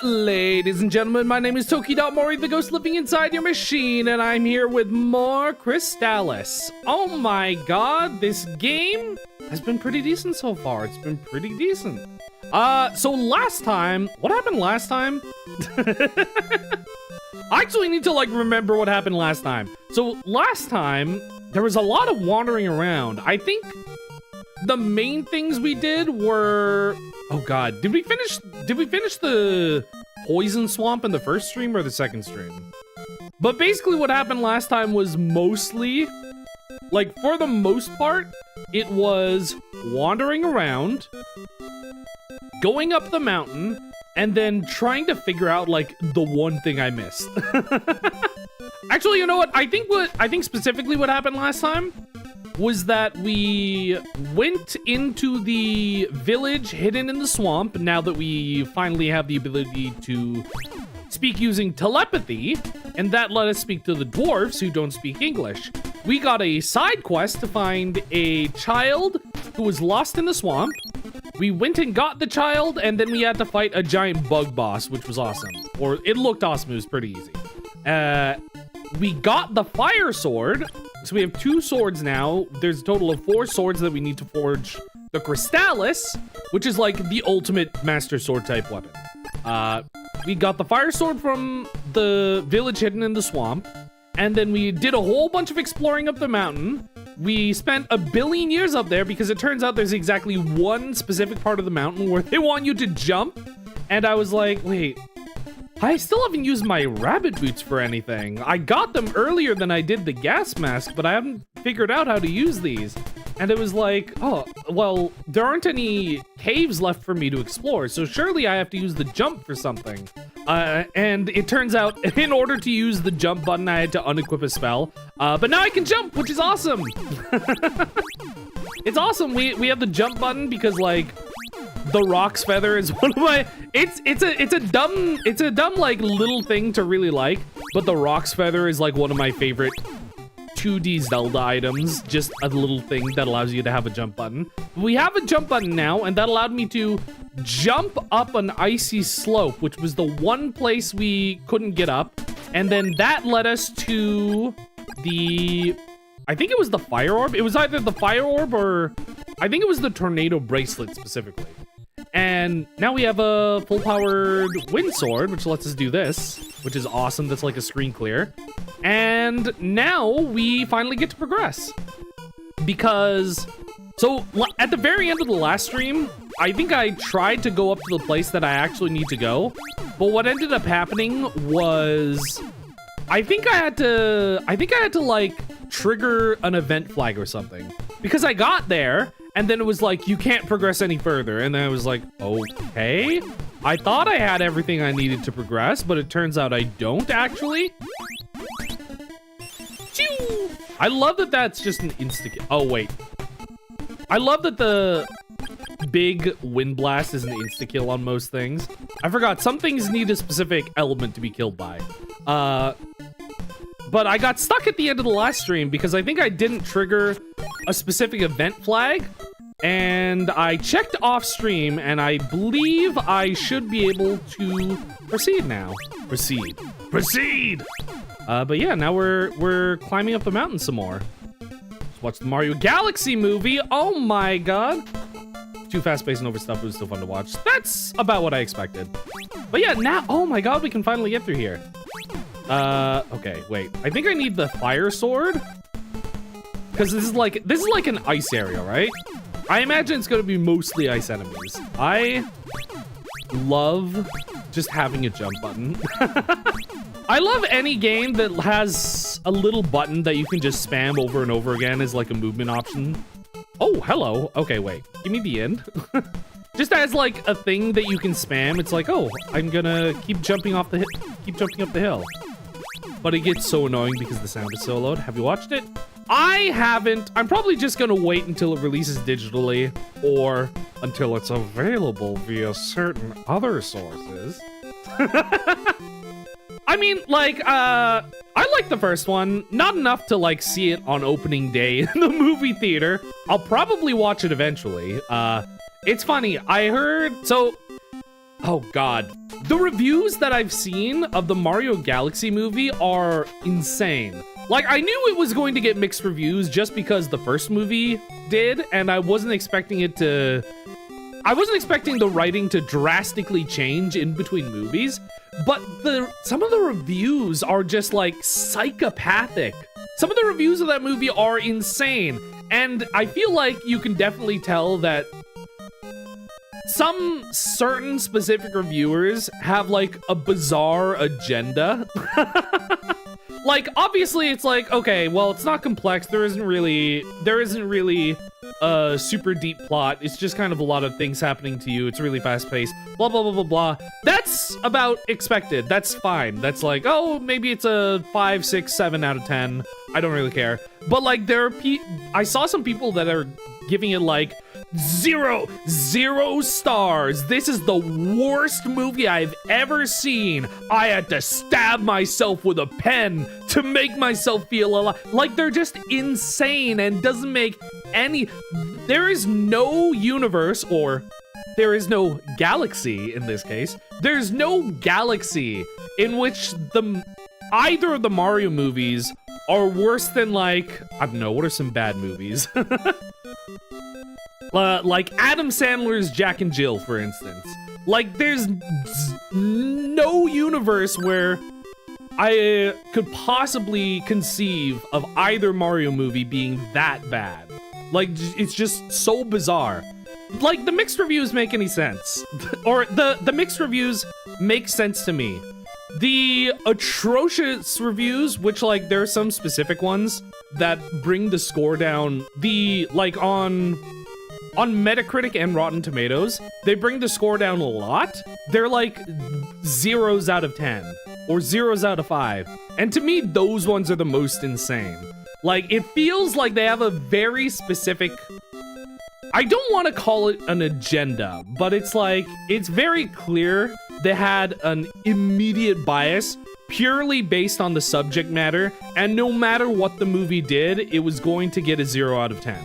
Ladies and gentlemen, my name is Toki, the ghost living inside your machine, and I'm here with more Crystalis. Oh my god, this game has been pretty decent so far. It's been pretty decent. So last time, what happened last time? I actually need to remember what happened last time. So last time, there was a lot of wandering around. I think the main things we did were, oh god, did we finish the poison swamp in the first stream or the second stream? But basically what happened last time was mostly, for the most part, it was wandering around, going up the mountain, and then trying to figure out the one thing I missed. Actually, you know what? I think specifically what happened last time was that we went into the village hidden in the swamp now that we finally have the ability to speak using telepathy, and that let us speak to the dwarves who don't speak English. We got a side quest to find a child who was lost in the swamp. We went and got the child, and then we had to fight a giant bug boss, which was awesome. Or it looked awesome, it was pretty easy. We got the fire sword. So we have 2 swords now. There's a total of 4 swords that we need to forge the Crystalis, which is the ultimate master sword type weapon. We got the fire sword from the village hidden in the swamp, and then we did a whole bunch of exploring up the mountain. We spent a billion years up there because it turns out there's exactly one specific part of the mountain where they want you to jump, and I was like, wait, I still haven't used my rabbit boots for anything. I got them earlier than I did the gas mask, but I haven't figured out how to use these. And it was like, oh, well, there aren't any caves left for me to explore, so surely I have to use the jump for something. And it turns out, in order to use the jump button, I had to unequip a spell. But now I can jump, which is awesome. It's awesome. We have the jump button because, the Rock's Feather is one of my, it's a dumb little thing to really like, but the Rock's Feather is one of my favorite 2D Zelda items, just a little thing that allows you to have a jump button. We have a jump button now, and that allowed me to jump up an icy slope, which was the one place we couldn't get up, and then that led us to the, I think it was the fire orb. It was either the fire orb or I think it was the tornado bracelet specifically. And now we have a full-powered wind sword, which lets us do this, which is awesome. That's like a screen clear. And now we finally get to progress. Because, so at the very end of the last stream, I think I tried to go up to the place that I actually need to go. But what ended up happening was, I think I had to trigger an event flag or something. Because I got there, and then it was like, you can't progress any further. And then I was like, okay. I thought I had everything I needed to progress, but it turns out I don't actually. Choo! I love that that's just an insta-kill. Oh, wait. I love that the big wind blast is an insta-kill on most things. I forgot, some things need a specific element to be killed by. But I got stuck at the end of the last stream because I think I didn't trigger a specific event flag, and I checked off stream, and I believe I should be able to proceed now. Proceed. But yeah, now we're climbing up the mountain some more. Let's watch the Mario Galaxy movie. Oh my god. Too fast-paced and overstuffed, but it was still fun to watch. That's about what I expected. But yeah, now, oh my god, we can finally get through here. Okay, wait. I think I need the fire sword. Because this is like an ice area, right? I imagine it's gonna be mostly ice enemies. I love just having a jump button. I love any game that has a little button that you can just spam over and over again as like a movement option. Oh, hello. Okay, wait. Give me the end. Just as like a thing that you can spam. It's like, oh, I'm gonna keep jumping up the hill. But it gets so annoying because the sound is so loud. Have you watched it? I haven't. I'm probably just gonna wait until it releases digitally or until it's available via certain other sources. I mean, like, I like the first one. Not enough to, like, see it on opening day in the movie theater. I'll probably watch it eventually. It's funny. I heard... So... Oh, God. The reviews that I've seen of the Mario Galaxy movie are insane. Like, I knew it was going to get mixed reviews just because the first movie did, and I wasn't expecting it to... I wasn't expecting the writing to drastically change in between movies, but some of the reviews are just, like, psychopathic. Some of the reviews of that movie are insane, and I feel like you can definitely tell that some certain specific reviewers have, like, a bizarre agenda. Like, obviously, it's like, okay, well, it's not complex. There isn't really a super deep plot. It's just kind of a lot of things happening to you. It's really fast-paced. Blah, blah, blah, blah, blah. That's about expected. That's fine. That's like, oh, maybe it's a 5, 6, 7 out of 10. I don't really care. But, like, I saw some people that are giving it, like, 0 stars. This is the worst movie I've ever seen. I had to stab myself with a pen to make myself feel alive. Like, they're just insane and doesn't make any... There is no universe, or there is no galaxy in this case. There's no galaxy in which either of the Mario movies are worse than, like, I don't know, what are some bad movies? Like Adam Sandler's Jack and Jill, for instance. Like, there's no universe where I could possibly conceive of either Mario movie being that bad. Like, it's just so bizarre. Like, the mixed reviews make any sense. Or the mixed reviews make sense to me. The atrocious reviews, which, like, there are some specific ones that bring the score down, like, on Metacritic and Rotten Tomatoes, they bring the score down a lot. They're like 0s out of 10 or 0s out of 5. And to me, those ones are the most insane. Like, it feels like they have a very specific... I don't want to call it an agenda, but it's like, it's very clear they had an immediate bias purely based on the subject matter, and no matter what the movie did, it was going to get a 0 out of 10.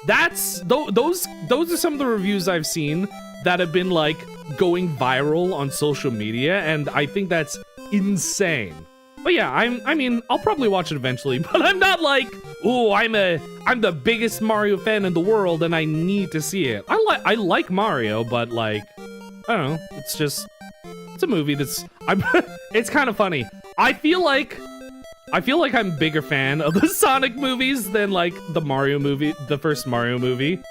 Those are some of the reviews I've seen that have been, like, going viral on social media, and I think that's insane. But yeah, I mean, I'll probably watch it eventually, but I'm not like, ooh, I'm the biggest Mario fan in the world and I need to see it. I like Mario, but, like, I don't know, it's a movie that's, it's kind of funny. I feel like I'm a bigger fan of the Sonic movies than, like, the Mario movie, the first Mario movie.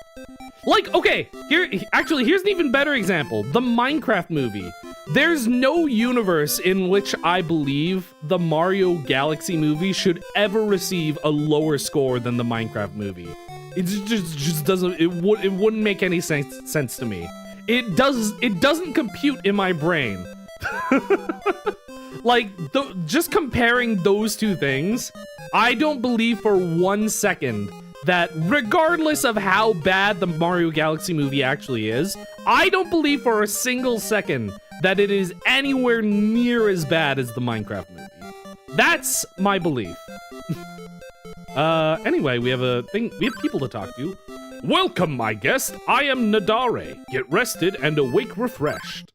Like, okay, here's an even better example. The Minecraft movie. There's no universe in which I believe the Mario Galaxy movie should ever receive a lower score than the Minecraft movie. It just doesn't, it wouldn't make any sense to me. It doesn't compute in my brain. Like, just comparing those two things, I don't believe for 1 second that regardless of how bad the Mario Galaxy movie actually is, I don't believe for a single second that it is anywhere near as bad as the Minecraft movie. That's my belief. Anyway, we have people to talk to. Welcome, my guest. I am Nadare. Get rested and awake refreshed.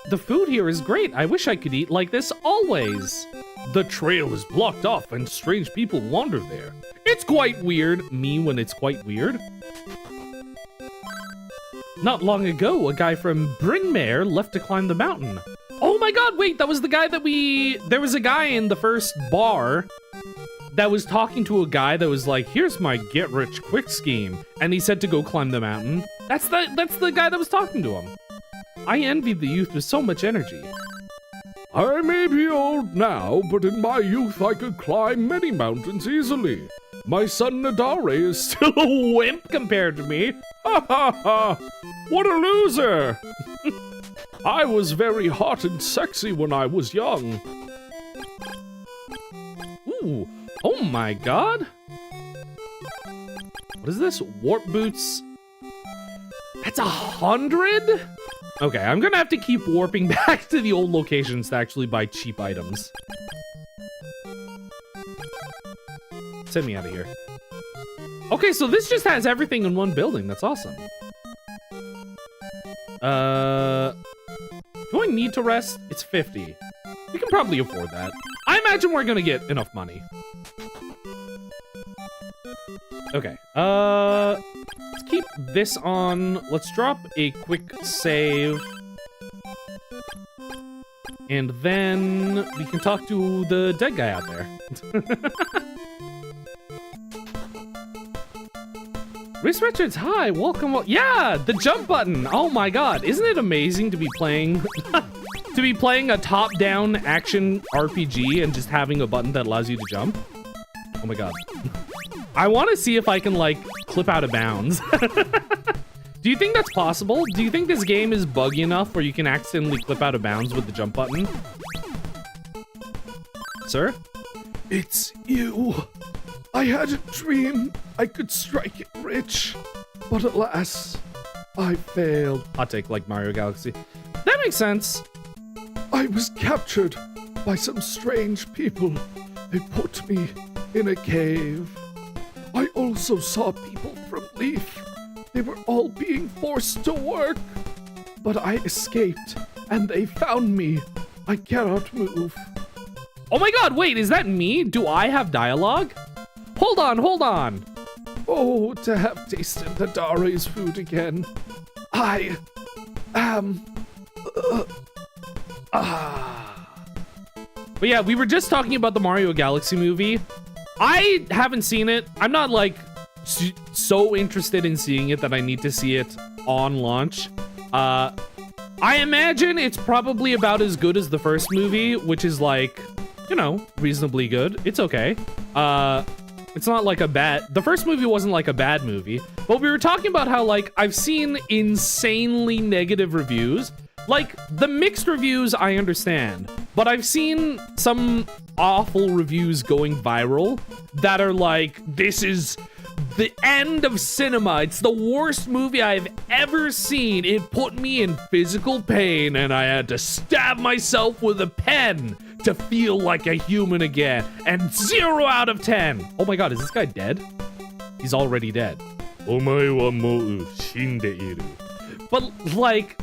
The food here is great. I wish I could eat like this always. The trail is blocked off and strange people wander there. It's quite weird. Me when it's quite weird. Not long ago, a guy from Brynmare left to climb the mountain. Oh my god, wait, that was the guy that there was a guy in the first bar that was talking to a guy that was like, here's my get-rich-quick scheme. And he said to go climb the mountain. That's the guy that was talking to him. I envy the youth with so much energy. I may be old now, but in my youth I could climb many mountains easily. My son Nadare is still a wimp compared to me. Ha ha ha! What a loser! I was very hot and sexy when I was young. Ooh, oh my god! What is this? Warp boots? That's 100? Okay, I'm gonna have to keep warping back to the old locations to actually buy cheap items. Send me out of here. Okay, so this just has everything in one building. That's awesome. Do I need to rest? It's 50. We can probably afford that. I imagine we're gonna get enough money. Okay, let's keep this on. Let's drop a quick save. And then we can talk to the dead guy out there. Race Richards, hi, welcome. Yeah, the jump button. Oh my god, isn't it amazing to be playing to be playing a top-down action RPG and just having a button that allows you to jump? Oh my god. I want to see if I can like clip out of bounds. Do you think that's possible? Do you think this game is buggy enough where you can accidentally clip out of bounds with the jump button? Sir? It's you. I had a dream I could strike it rich, but alas, I failed. Hot take like Mario Galaxy. That makes sense. I was captured by some strange people. They put me in a cave. I also saw people from Leaf. They were all being forced to work. But I escaped, and they found me. I cannot move. Oh my god, wait, is that me? Do I have dialogue? Hold on, hold on. Oh, to have tasted the Dare's food again. I am... But yeah, we were just talking about the Mario Galaxy movie. I haven't seen it. I'm not like so interested in seeing it that I need to see it on launch. I imagine it's probably about as good as the first movie, which is like, you know, reasonably good. It's okay. It's not like a bad... The first movie wasn't like a bad movie, but we were talking about how like I've seen insanely negative reviews. Like, the mixed reviews, I understand, but I've seen some awful reviews going viral that are like, this is the end of cinema. It's the worst movie I've ever seen. It put me in physical pain, and I had to stab myself with a pen to feel like a human again. And 0 out of 10. Oh my god, is this guy dead? He's already dead. But, like...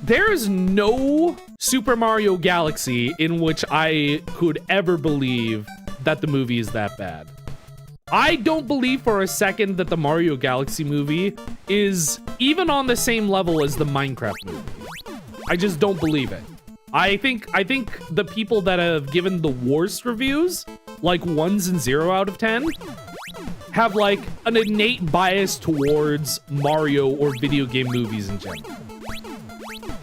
There's no Super Mario Galaxy in which I could ever believe that the movie is that bad. I don't believe for a second that the Mario Galaxy movie is even on the same level as the Minecraft movie. I just don't believe it. I think the people that have given the worst reviews, like 1s and 0 out of 10, have like an innate bias towards Mario or video game movies in general.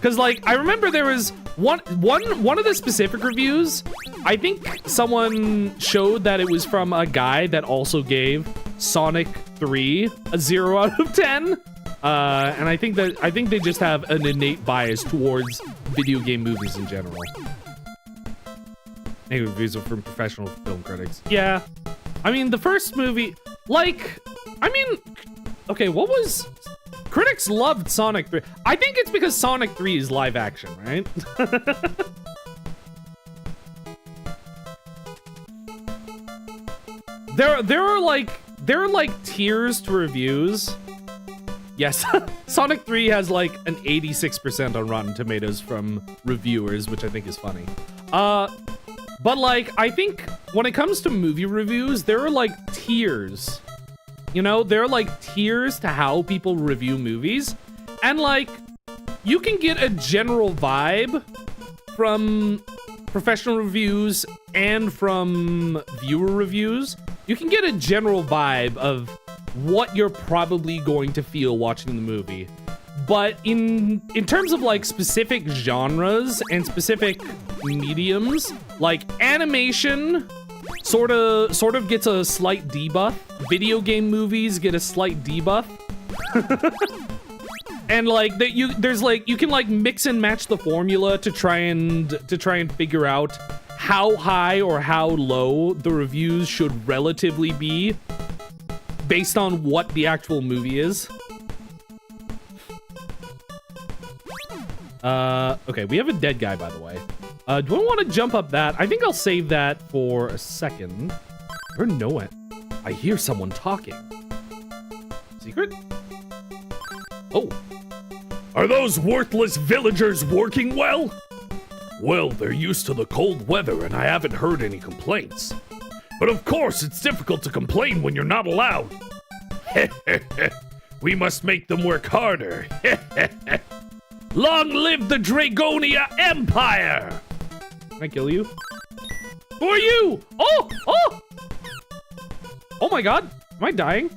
Because, like, I remember there was one of the specific reviews, I think someone showed that it was from a guy that also gave Sonic 3 a 0 out of 10. And I think they just have an innate bias towards video game movies in general. Negative reviews are from professional film critics. Yeah. I mean, the first movie, like, I mean, okay, what was... Critics loved Sonic 3. I think it's because Sonic 3 is live action, right? There are like tiers to reviews. Yes, Sonic 3 has like an 86% on Rotten Tomatoes from reviewers, which I think is funny. But like, I think when it comes to movie reviews, there are like tiers. You know, there are like tiers to how people review movies, and like you can get a general vibe from professional reviews and from viewer reviews. You can get a general vibe of what you're probably going to feel watching the movie. But in terms of like specific genres and specific mediums, like animation sort of gets a slight debuff. Video game movies get a slight debuff. And like you can like mix and match the formula to try and figure out how high or how low the reviews should relatively be based on what the actual movie is. Okay, we have a dead guy, by the way. Do I want to jump up that? I think I'll save that for a second. Or no it. I hear someone talking. Secret? Oh. Are those worthless villagers working well? Well, they're used to the cold weather and I haven't heard any complaints. But of course, it's difficult to complain when you're not allowed. We must make them work harder. Long live the Dragonia Empire! Can I kill you? Who are you? Oh! Oh! Oh my god! Am I dying?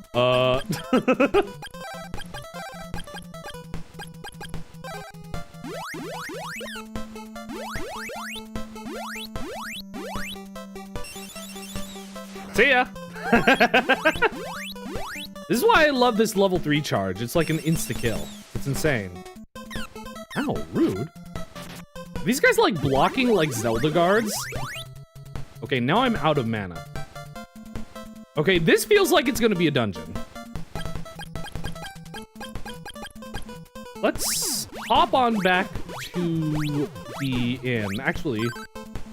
See ya! This is why I love this level 3 charge. It's like an insta-kill. It's insane. Ow, rude. Are these guys like blocking like Zelda guards? Okay, now I'm out of mana. Okay, this feels like it's gonna be a dungeon. Let's hop on back to the inn. Actually,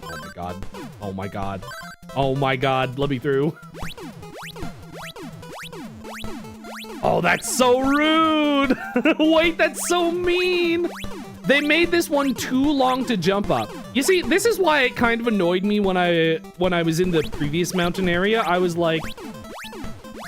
oh my god. Oh my god. Oh my god, let me through. Oh, that's so rude! Wait, that's so mean! They made this one too long to jump up. You see, this is why it kind of annoyed me when I was in the previous mountain area. I was like,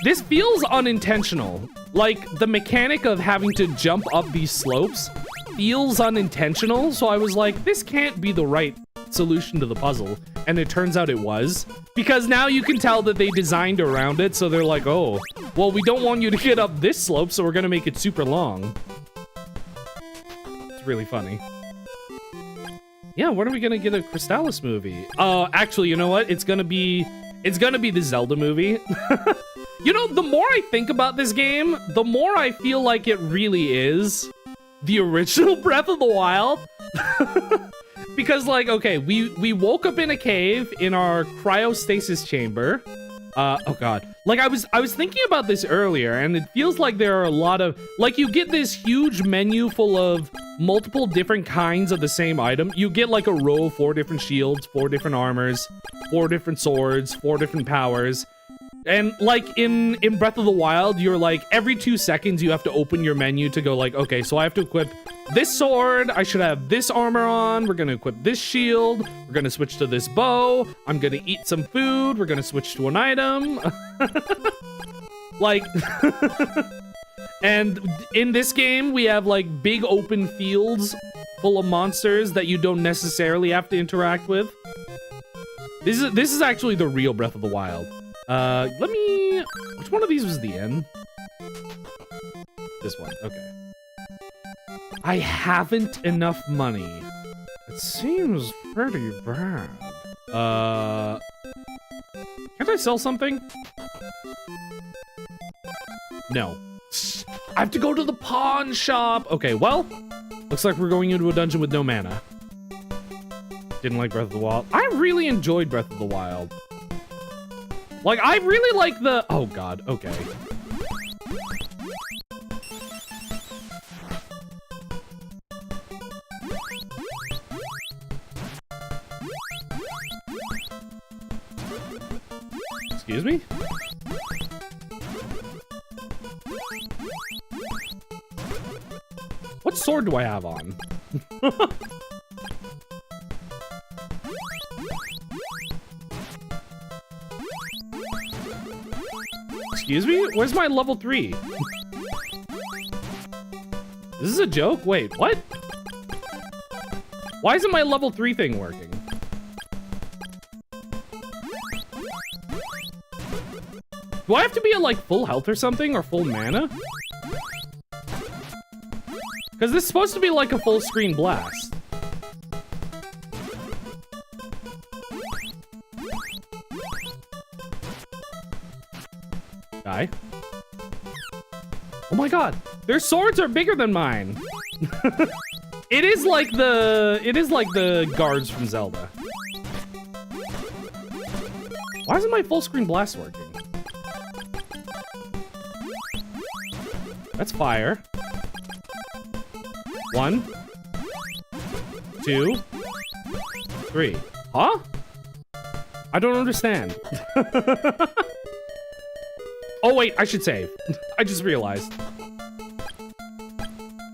this feels unintentional. Like, the mechanic of having to jump up these slopes feels unintentional, so I was like, this can't be the right solution to the puzzle. And it turns out it was. Because now you can tell that they designed around it, so they're like, oh, well, we don't want you to get up this slope, so we're gonna make it super long. It's really funny. Yeah, when are we gonna get a Crystalis movie? Actually, you know what? It's gonna be the Zelda movie. You know, the more I think about this game, the more I feel like it really is the original Breath of the Wild. Because, like, okay, we woke up in a cave in our cryostasis chamber. Oh god. Like, I was thinking about this earlier, and it feels like there are a lot of, like, you get this huge menu full of multiple different kinds of the same item. You get, like, a row of 4 different shields, 4 different armors, 4 different swords, 4 different powers. And, like, in Breath of the Wild, you're, like, every 2 seconds you have to open your menu to go, like, okay, so I have to equip this sword, I should have this armor on, we're gonna equip this shield, we're gonna switch to this bow, I'm gonna eat some food, we're gonna switch to an item. Like, and in this game, we have, like, big open fields full of monsters that you don't necessarily have to interact with. This is actually the real Breath of the Wild. Which one of these was the end? This one, okay. I haven't enough money. It seems pretty bad. Can't I sell something? No. I have to go to the pawn shop. Okay, well, looks like we're going into a dungeon with no mana. Didn't like Breath of the Wild. I really enjoyed Breath of the Wild. Like, I really like the... Oh, God. Okay. Excuse me? What sword do I have on? Excuse me? Where's my level 3? This is a joke? Wait, what? Why isn't my level 3 thing working? Do I have to be at, like, full health or something? Or full mana? Because this is supposed to be like a full screen blast. Die. Oh my god, their swords are bigger than mine. It is like the guards from Zelda. Why isn't my full screen blast working? That's fire. 1, 2, 3. Huh? I don't understand. Oh, wait, I should save. I just realized.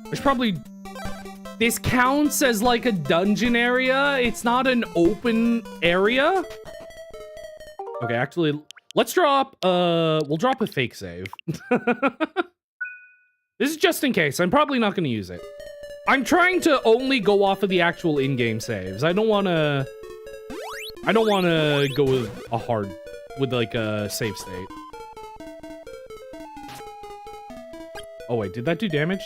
There's probably... This counts as like a dungeon area. It's not an open area. Okay, actually, let's drop, we'll drop a fake save. This is just in case. I'm probably not going to use it. I'm trying to only go off of the actual in-game saves. I don't want to go with like a save state. Oh wait, did that do damage?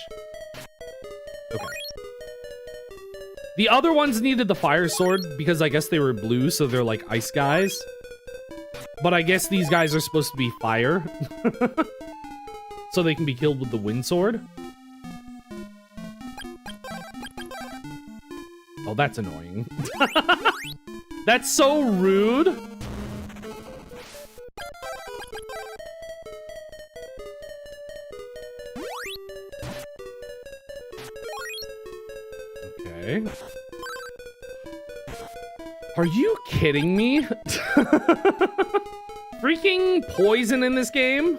Okay. The other ones needed the fire sword because I guess they were blue, so they're like ice guys. But I guess these guys are supposed to be fire. So they can be killed with the wind sword. Oh, that's annoying. That's so rude. Okay. Are you kidding me? Freaking poison in this game?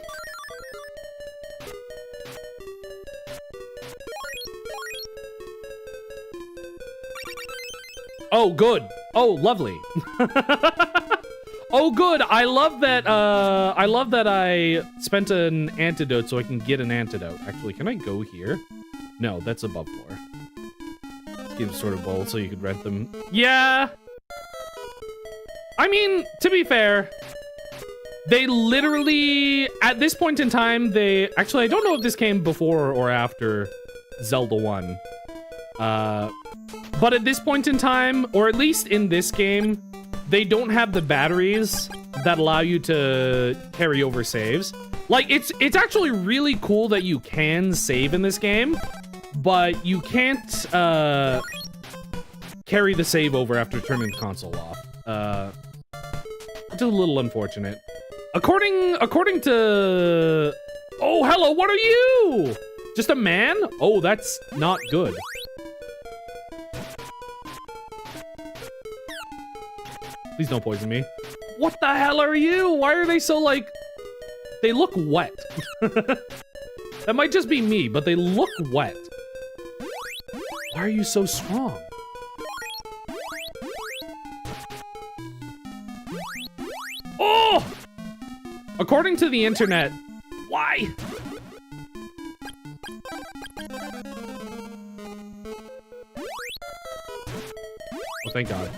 Oh, good. Oh, lovely. Oh, good. I love that I spent an antidote so I can get an antidote. Actually, can I go here? No, that's above floor. This game's sort of bold, so you could rent them. Yeah. I mean, to be fair, they literally, at this point in time, actually, I don't know if this came before or after Zelda 1. But at this point in time, or at least in this game, they don't have the batteries that allow you to carry over saves. Like, it's actually really cool that you can save in this game, but you can't, carry the save over after turning the console off. Which is a little unfortunate. According to... Oh, hello, what are you? Just a man? Oh, that's not good. Please don't poison me. What the hell are you? Why are they so, like... They look wet. That might just be me, but they look wet. Why are you so strong? Oh! According to the internet, why? Oh, thank God.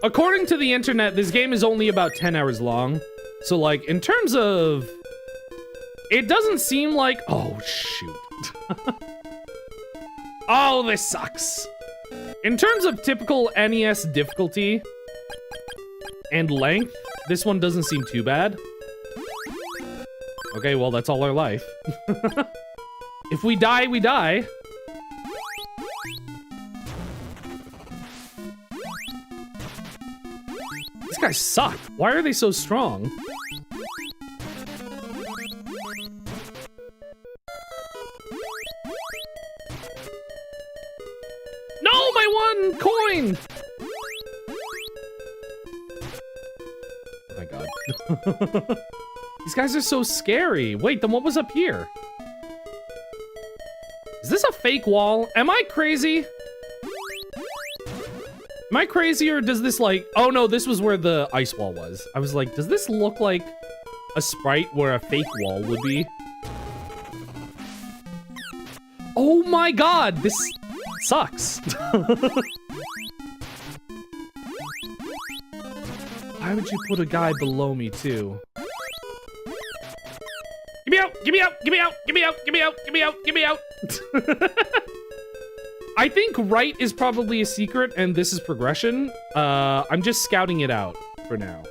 According to the internet, this game is only about 10 hours long. So, like, in terms of... It doesn't seem like... Oh, shoot. Oh, this sucks. In terms of typical NES difficulty and length, this one doesn't seem too bad. Okay, well, that's all our life. If we die, we die. These guys suck. Why are they so strong? No, my one coin! Oh my God. These guys are so scary. Wait, then what was up here? Is this a fake wall? Am I crazy? Am I crazy, or does this, like... Oh, no, this was where the ice wall was. I was like, does this look like a sprite where a fake wall would be? Oh my God, this sucks. Why would you put a guy below me, too? Get me out! Get me out! Get me out! Get me out! Get me out! Get me out! Get me out! I think right is probably a secret, and this is progression. I'm just scouting it out for now.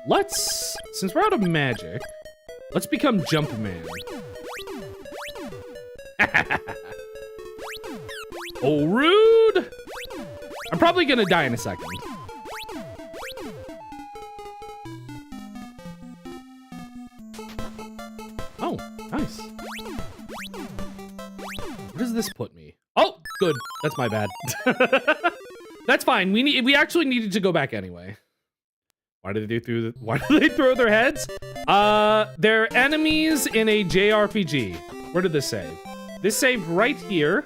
Let's, since we're out of magic, let's become Jumpman. Oh, rude! I'm probably gonna die in a second. Oh, nice. Where does this put me? Oh, good. That's my bad. That's fine. We actually needed to go back anyway. Why did they throw their heads? They're enemies in a JRPG. Where did this save? This saved right here.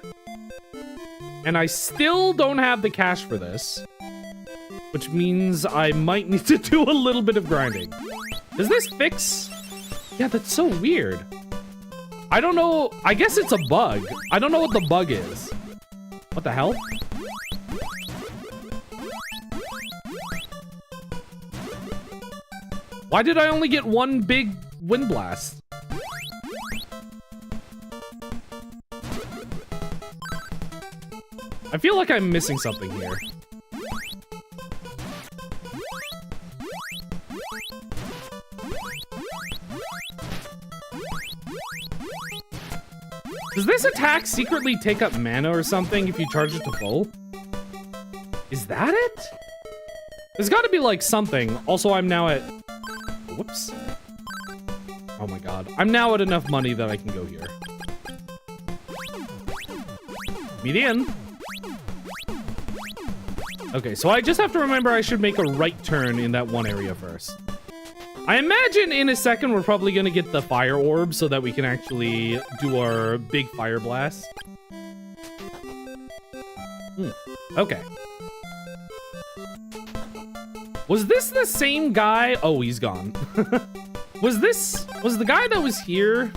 And I still don't have the cash for this. Which means I might need to do a little bit of grinding. Does this fix? Yeah, that's so weird. I don't know. I guess it's a bug. I don't know what the bug is. What the hell? Why did I only get one big wind blast? I feel like I'm missing something here. Does this attack secretly take up mana or something if you charge it to full? Is that it? There's got to be like something. Also, I'm now at... Whoops. Oh my god. I'm now at enough money that I can go here. Meet in. Okay, so I just have to remember I should make a right turn in that one area first. I imagine in a second we're probably gonna get the fire orb so that we can actually do our big fire blast. Okay. Was this the same guy? Oh, he's gone. Was the guy that was here?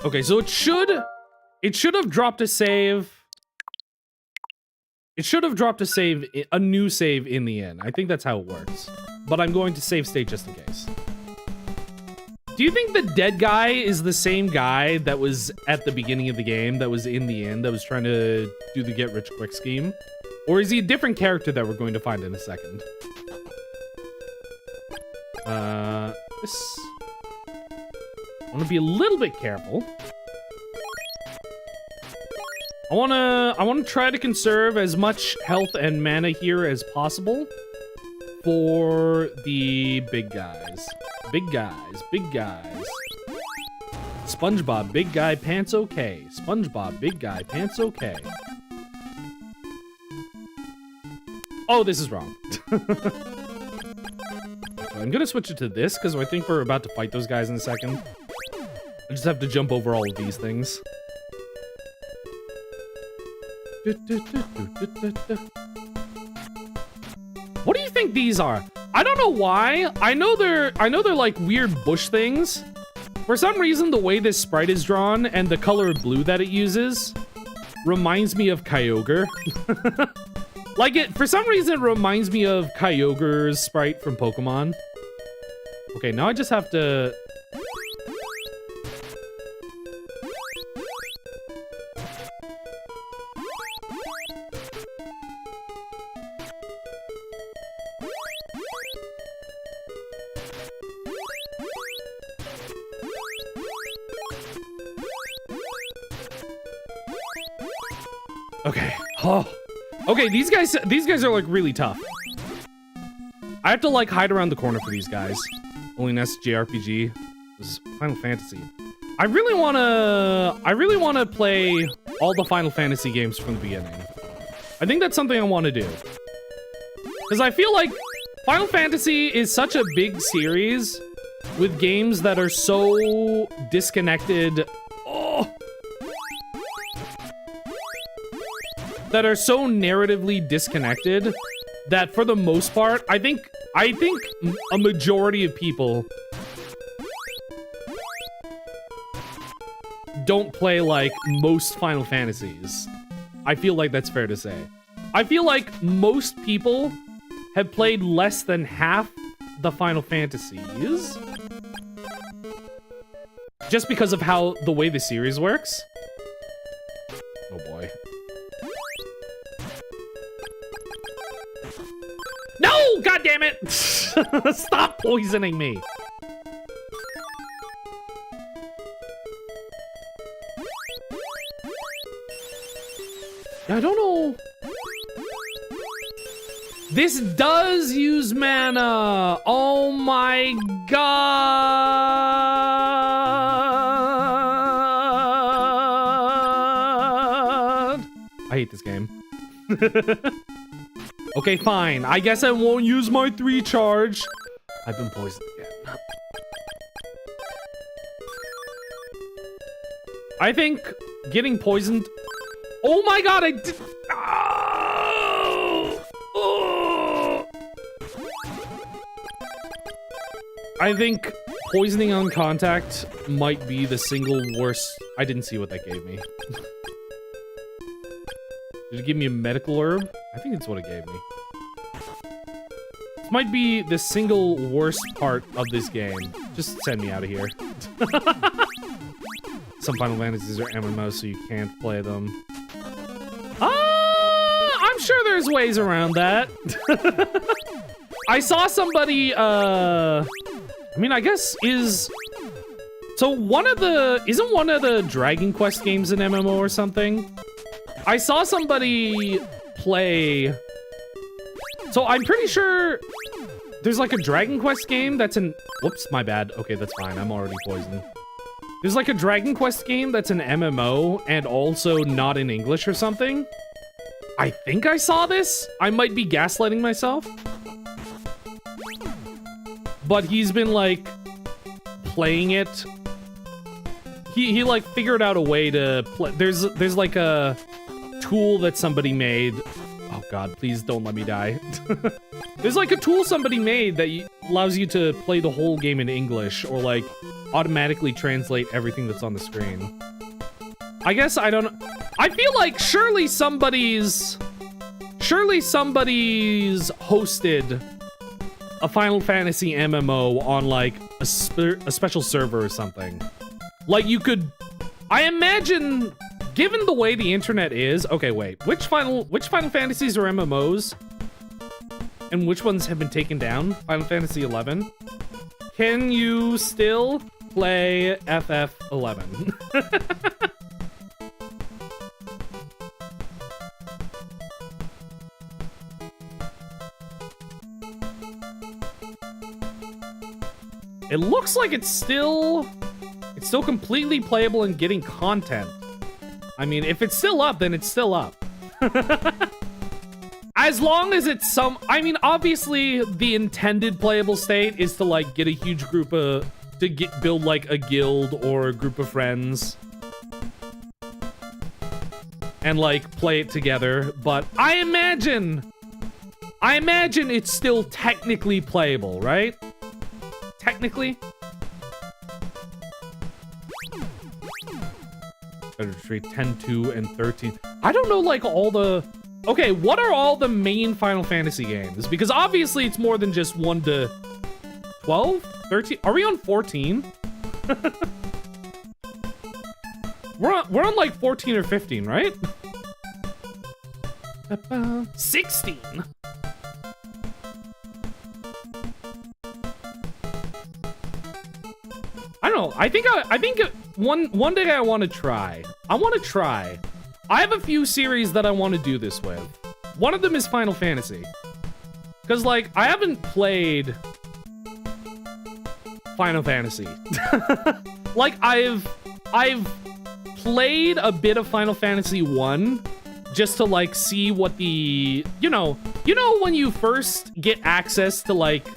Okay, so it should have dropped a save. It should have dropped a new save in the end. I think that's how it works. But I'm going to save state just in case. Do you think the dead guy is the same guy that was at the beginning of the game, that was in the end, that was trying to do the get rich quick scheme? Or is he a different character that we're going to find in a second? This... I want to be a little bit careful. I want to try to conserve as much health and mana here as possible for the big guys. Big guys, big guys. SpongeBob, big guy, pants okay. SpongeBob, big guy, pants okay. Oh, this is wrong. I'm gonna switch it to this because I think we're about to fight those guys in a second. I just have to jump over all of these things. What do you think these are? I don't know why. I know they're like weird bush things. For some reason, the way this sprite is drawn and the color blue that it uses reminds me of Kyogre. For some reason, it reminds me of Kyogre's sprite from Pokemon. Okay, now I just have to... Okay. Oh. Okay, these guys are like really tough. I have to like hide around the corner for these guys. Holiness JRPG. This is Final Fantasy. I really wanna play all the Final Fantasy games from the beginning. I think that's something I want to do. Because I feel like Final Fantasy is such a big series with games that are so disconnected. Oh! That are so narratively disconnected that for the most part, I think a majority of people don't play like most Final Fantasies. I feel like that's fair to say. I feel like most people have played less than half the Final Fantasies just because of the way the series works. Oh boy. No! God damn it! Stop poisoning me! I don't know. This does use mana! Oh my god! I hate this Okay, fine. I guess I won't use my 3 charge. I've been poisoned again. I think getting poisoned... Oh my god, I did... Oh! Oh! I think poisoning on contact might be the single worst... I didn't see what that gave me. Did it give me a medical herb? I think it's what it gave me. This might be the single worst part of this game. Just send me out of here. Some Final Fantasies are MMOs, so you can't play them. I'm sure there's ways around that. I saw somebody, I mean, I guess is... So isn't one of the Dragon Quest games an MMO or something? I saw somebody play... So I'm pretty sure there's like a Dragon Quest game that's an... Whoops, my bad. Okay, that's fine. I'm already poisoned. There's like a Dragon Quest game that's an MMO and also not in English or something. I think I saw this. I might be gaslighting myself. But he's been like playing it. He like figured out a way to play. There's like a tool that somebody made. Oh god, please don't let me die. There's like a tool somebody made that allows you to play the whole game in English or like automatically translate everything that's on the screen. I guess I don't... I feel like surely somebody's hosted a Final Fantasy MMO on like a special server or something. Like you could... I imagine, given the way the internet is... Okay, wait. Which Final Fantasies are MMOs? And which ones have been taken down? Final Fantasy 11? Can you still play FF11? It looks like it's still completely playable and getting content. I mean, if it's still up, then it's still up. As long as it's some... I mean, obviously, the intended playable state is to, like, get a huge group of... build, like, a guild or a group of friends. And, like, play it together. But I imagine it's still technically playable, right? Technically? Better treat 10, 2, and 13. I don't know, like, all the... Okay, what are all the main Final Fantasy games? Because obviously it's more than just 1 to 12? 13? Are we on 14? We're on like 14 or 15, right? 16! I don't know. I think one day I want to try. I have a few series that I want to do this with. One of them is Final Fantasy. Because, like, I haven't played Final Fantasy. Like, I've played a bit of Final Fantasy 1 just to, like, see what the... You know when you first get access to, like,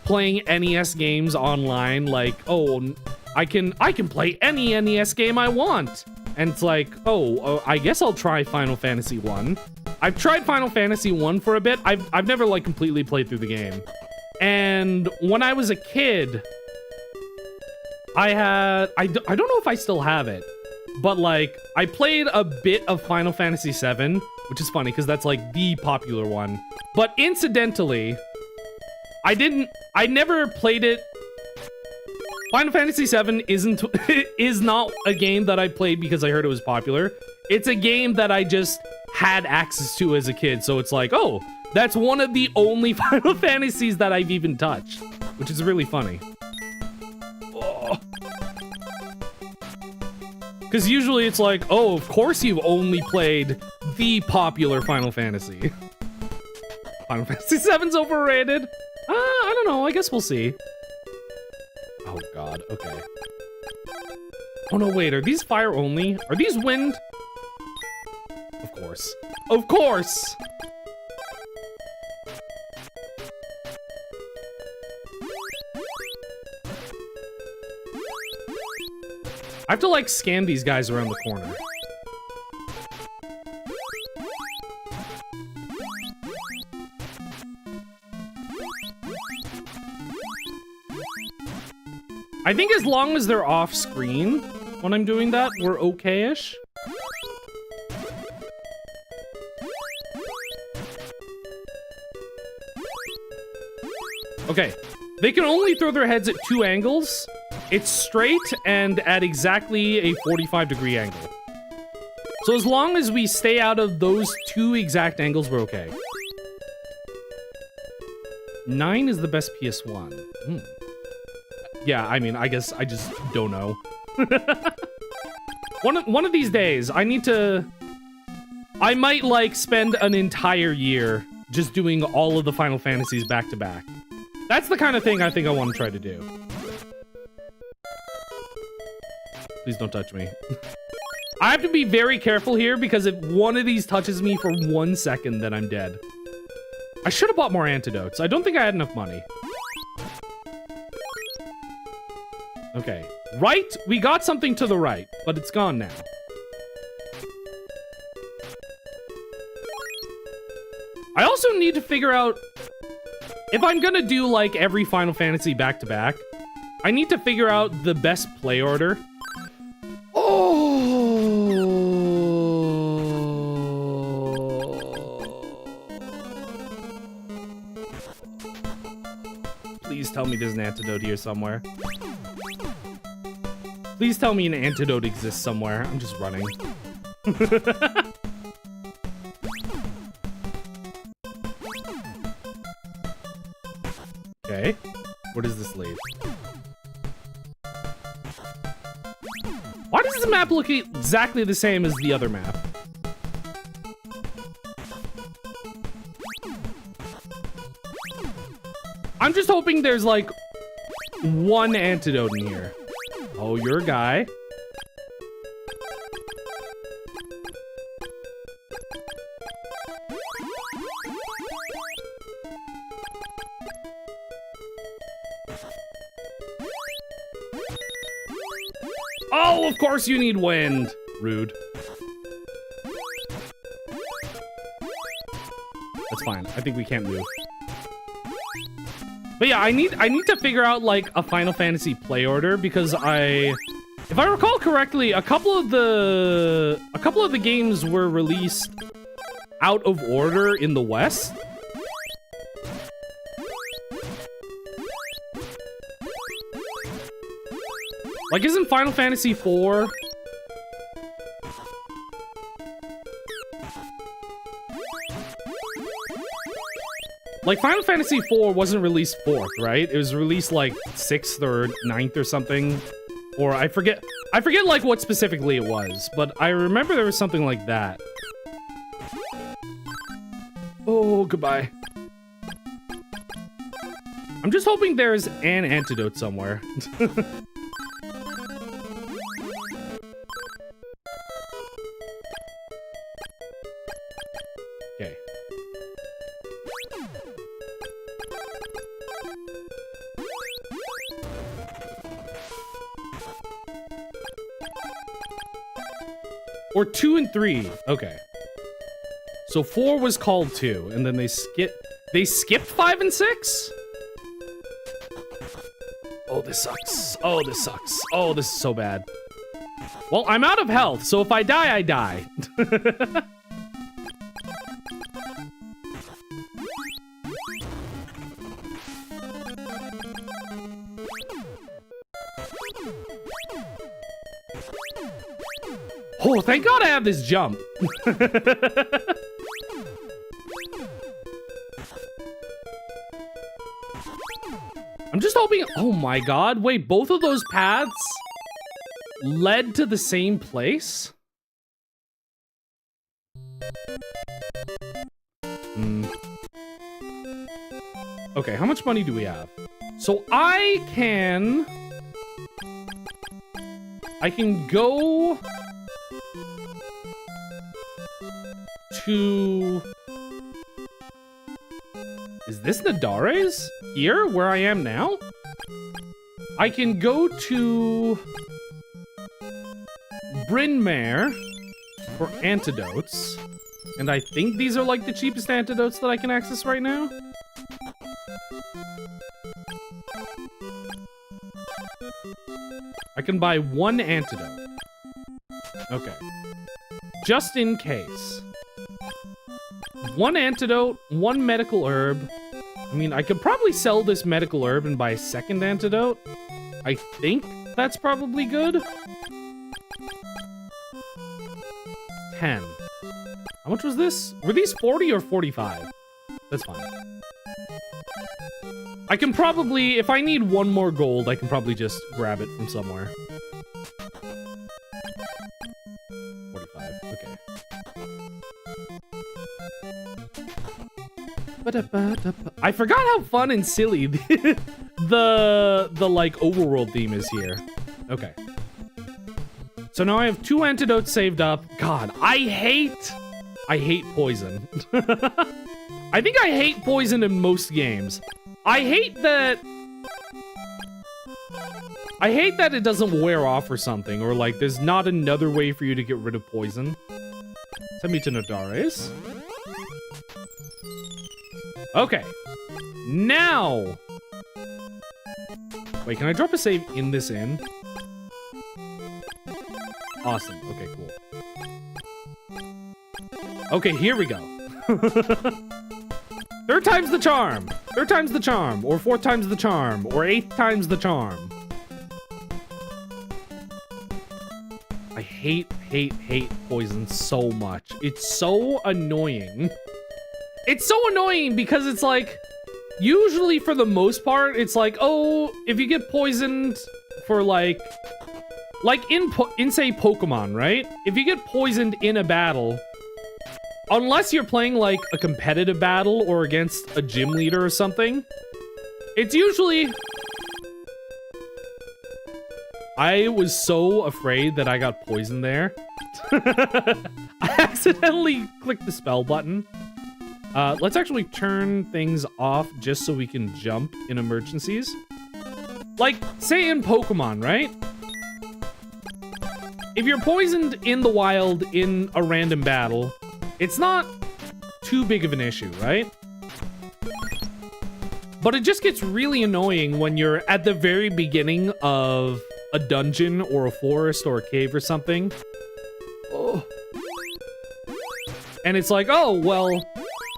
playing NES games online, like, oh, I can play any NES game I want. And it's like, oh, I guess I'll try Final Fantasy 1. I've tried Final Fantasy 1 for a bit. I've never, like, completely played through the game. And when I was a kid, I don't know if I still have it, but, like, I played a bit of Final Fantasy 7, which is funny because that's, like, the popular one. But incidentally, I never played it. Final Fantasy VII is not a game that I played because I heard it was popular. It's a game that I just had access to as a kid, so it's like, oh, that's one of the only Final Fantasies that I've even touched, which is really funny. Because usually it's like, oh, of course you've only played the popular Final Fantasy. Final Fantasy VII's overrated? I don't know, I guess we'll see. Oh god, okay. Oh no, wait, are these fire only? Are these wind? Of course. Of course. I have to, like, scan these guys around the corner. I think as long as they're off screen when I'm doing that, we're okay-ish. Okay, they can only throw their heads at 2 angles. It's straight and at exactly a 45-degree angle. So as long as we stay out of those 2 exact angles, we're okay. 9 is the best PS1. Yeah, I mean, I guess I just don't know. One of these days, I might, like, spend an entire year just doing all of the Final Fantasies back to back. That's the kind of thing I think I want to try to do. Please don't touch me. I have to be very careful here because if one of these touches me for 1 second, then I'm dead. I should have bought more antidotes. I don't think I had enough money. Okay. Right? We got something to the right, but it's gone now. I also need to figure out if I'm gonna do, like, every Final Fantasy back to back, I need to figure out the best play order. Please tell me there's an antidote here somewhere. Please tell me an antidote exists somewhere. I'm just running. Okay. Where does this lead? Why does this map look exactly the same as the other map? I'm just hoping there's, like, one antidote in here. Oh, you're a guy. Oh, of course you need wind. Rude. That's fine. I think we can't move. But yeah, I need to figure out, like, a Final Fantasy play order because if I recall correctly, a couple of the games were released out of order in the West. Like, isn't Final Fantasy IV? Like, Final Fantasy IV wasn't released 4th, right? It was released, like, 6th or 9th or something. Or I forget, like, what specifically it was. But I remember there was something like that. Oh, goodbye. I'm just hoping there's an antidote somewhere. Okay. Or 2 and 3. Okay. So 4 was called 2, and then they skipped 5 and 6? Oh, this sucks. Oh, this sucks. Oh, this is so bad. Well, I'm out of health, so if I die, I die. Oh, thank God I have this jump. I'm just hoping... Oh my God. Wait, both of those paths led to the same place? Okay, how much money do we have? So I can go to... Is this Nadare's? Here, where I am now? I can go to... Bryn Mawr for antidotes. And I think these are like the cheapest antidotes that I can access right now. I can buy 1 antidote. Okay. Just in case. 1 antidote, 1 medical herb. I mean, I could probably sell this medical herb and buy a 2nd antidote. I think that's probably good. 10. How much was this? Were these 40 or 45? That's fine. I can probably, if I need 1 more gold, I can probably just grab it from somewhere. 45, okay. I forgot how fun and silly the like overworld theme is here. Okay. So now I have 2 antidotes saved up. God, I hate poison. I think I hate poison in most games. I hate that it doesn't wear off or something, or like there's not another way for you to get rid of poison. Send me to Nadare's. Okay. Now. Wait, can I drop a save in this inn? Awesome. Okay, cool. Okay, here we go. 3rd time's the charm. 3rd time's the charm. Or 4th time's the charm. Or 8th time's the charm. I hate poison so much. It's so annoying. It's so annoying because it's like, usually for the most part, it's like, oh, if you get poisoned for like in say Pokemon, right? If you get poisoned in a battle, unless you're playing like a competitive battle or against a gym leader or something, it's usually... I was so afraid that I got poisoned there. I accidentally clicked the spell button. Let's actually turn things off just so we can jump in emergencies. Like, say in Pokemon, right? If you're poisoned in the wild in a random battle, it's not too big of an issue, right? But it just gets really annoying when you're at the very beginning of a dungeon or a forest or a cave or something. Oh. And it's like, oh, well,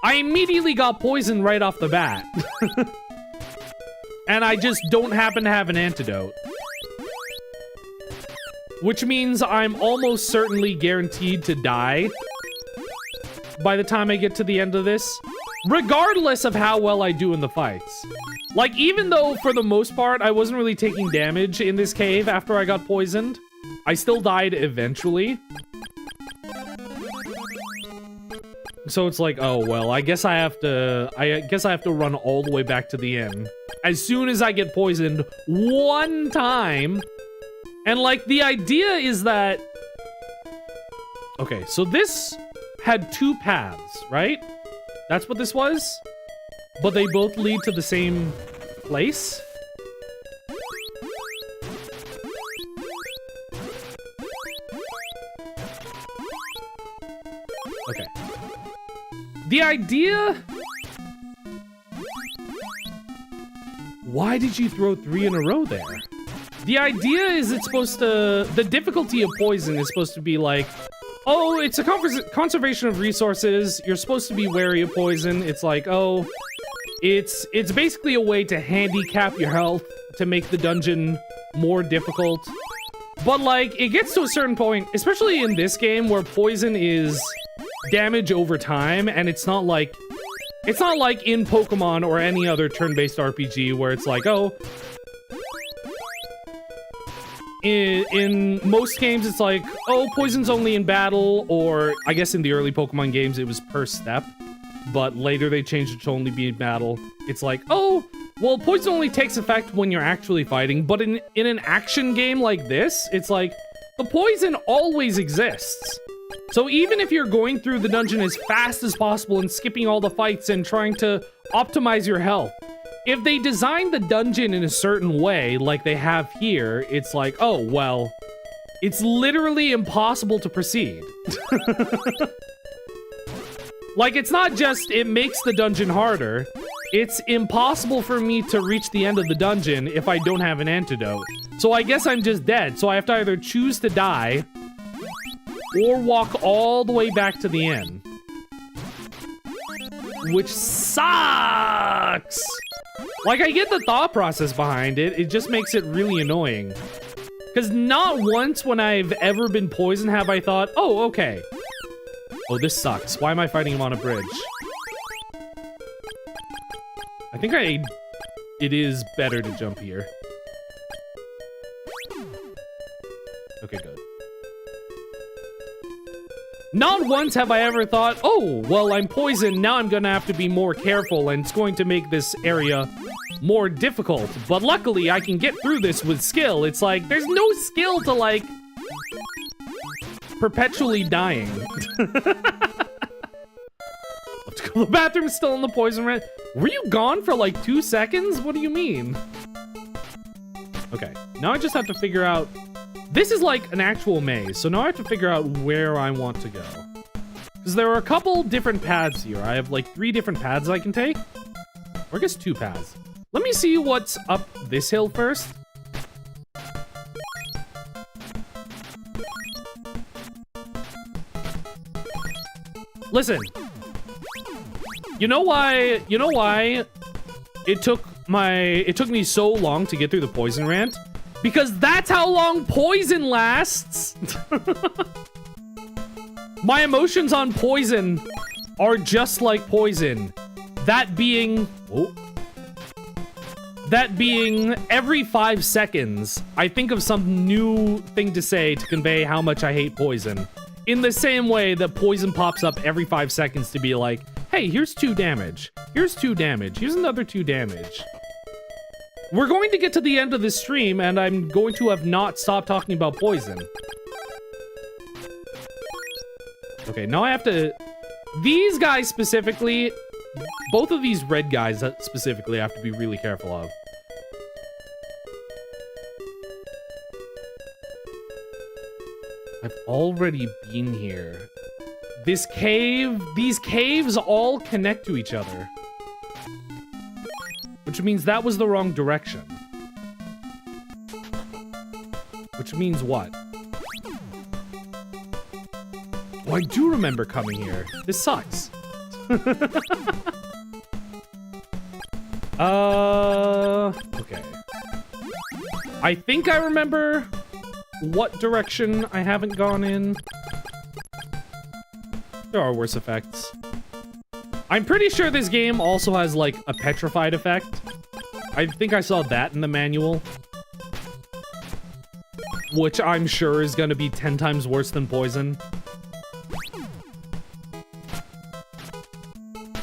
I immediately got poisoned right off the bat. And I just don't happen to have an antidote. Which means I'm almost certainly guaranteed to die by the time I get to the end of this, regardless of how well I do in the fights. Like, even though for the most part I wasn't really taking damage in this cave after I got poisoned, I still died eventually. So it's like, oh well, I guess I have to run all the way back to the inn as soon as I get poisoned 1 time. And like, the idea is that, okay, so this had 2 paths, right? That's what this was? But they both lead to the same place? Okay. The idea... Why did you throw 3 in a row there? The idea is it's supposed to... The difficulty of poison is supposed to be like, oh, it's a conservation of resources. You're supposed to be wary of poison. It's like, oh, it's basically a way to handicap your health to make the dungeon more difficult. But like, it gets to a certain point, especially in this game where poison is damage over time, and it's not like in Pokemon or any other turn-based RPG where it's like, oh, in most games it's like, oh, poison's only in battle, or I guess in the early Pokemon games it was per step, but later they changed it to only be in battle. It's like, oh, well, poison only takes effect when you're actually fighting, but in an action game like this, it's like, the poison always exists. So even if you're going through the dungeon as fast as possible and skipping all the fights and trying to optimize your health, if they design the dungeon in a certain way, like they have here, it's like, oh, well, it's literally impossible to proceed. Like, it's not just it makes the dungeon harder, it's impossible for me to reach the end of the dungeon if I don't have an antidote. So I guess I'm just dead, so I have to either choose to die or walk all the way back to the end. Which sucks! Like, I get the thought process behind it, it just makes it really annoying. Because not once when I've ever been poisoned have I thought, oh, okay. Oh, this sucks. Why am I fighting him on a bridge? I think it is better to jump here. Okay, good. Not once have I ever thought, oh, well, I'm poisoned, now I'm gonna have to be more careful and it's going to make this area more difficult. But luckily, I can get through this with skill. It's like, there's no skill to, like, perpetually dying. The bathroom's still in the poison rat. Were you gone for like 2 seconds? What do you mean? Okay, now I just have to figure out... This is like an actual maze, so now I have to figure out where I want to go. Because there are a couple different paths here. I have like 3 different paths I can take. Or I guess 2 paths. Let me see what's up this hill first. Listen. You know why it took me so long to get through the poison rant? Because that's how long poison lasts. My emotions on poison are just like poison. That being every 5 seconds, I think of some new thing to say to convey how much I hate poison. In the same way that poison pops up every 5 seconds to be like, hey, here's 2 damage. Here's 2 damage. Here's another 2 damage. We're going to get to the end of this stream, and I'm going to have not stopped talking about poison. Okay, now I have to... These guys specifically... Both of these red guys specifically I have to be really careful of. I've already been here. This cave... These caves all connect to each other. Which means that was the wrong direction. Which means what? Oh, I do remember coming here. This sucks. Okay. I think I remember what direction I haven't gone in. There are worse effects. I'm pretty sure this game also has, like, a petrified effect. I think I saw that in the manual. Which I'm sure is gonna be 10 times worse than poison.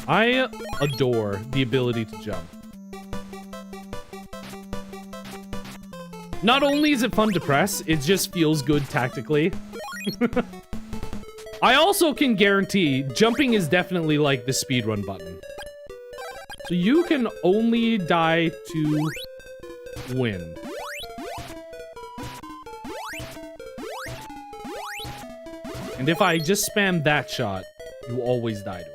I adore the ability to jump. Not only is it fun to press, it just feels good tactically. I also can guarantee jumping is definitely like the speedrun button. So you can only die to win. And if I just spam that shot, you always die to it.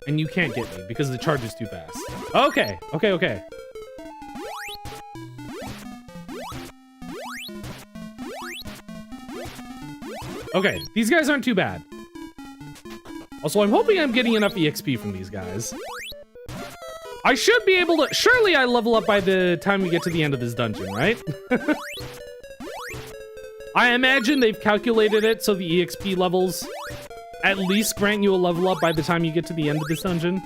And you can't get me because the charge is too fast. Okay, okay, okay. Okay, these guys aren't too bad. Also, I'm hoping I'm getting enough EXP from these guys. I should be able to... Surely I level up by the time we get to the end of this dungeon, right? I imagine they've calculated it so the EXP levels at least grant you a level up by the time you get to the end of this dungeon.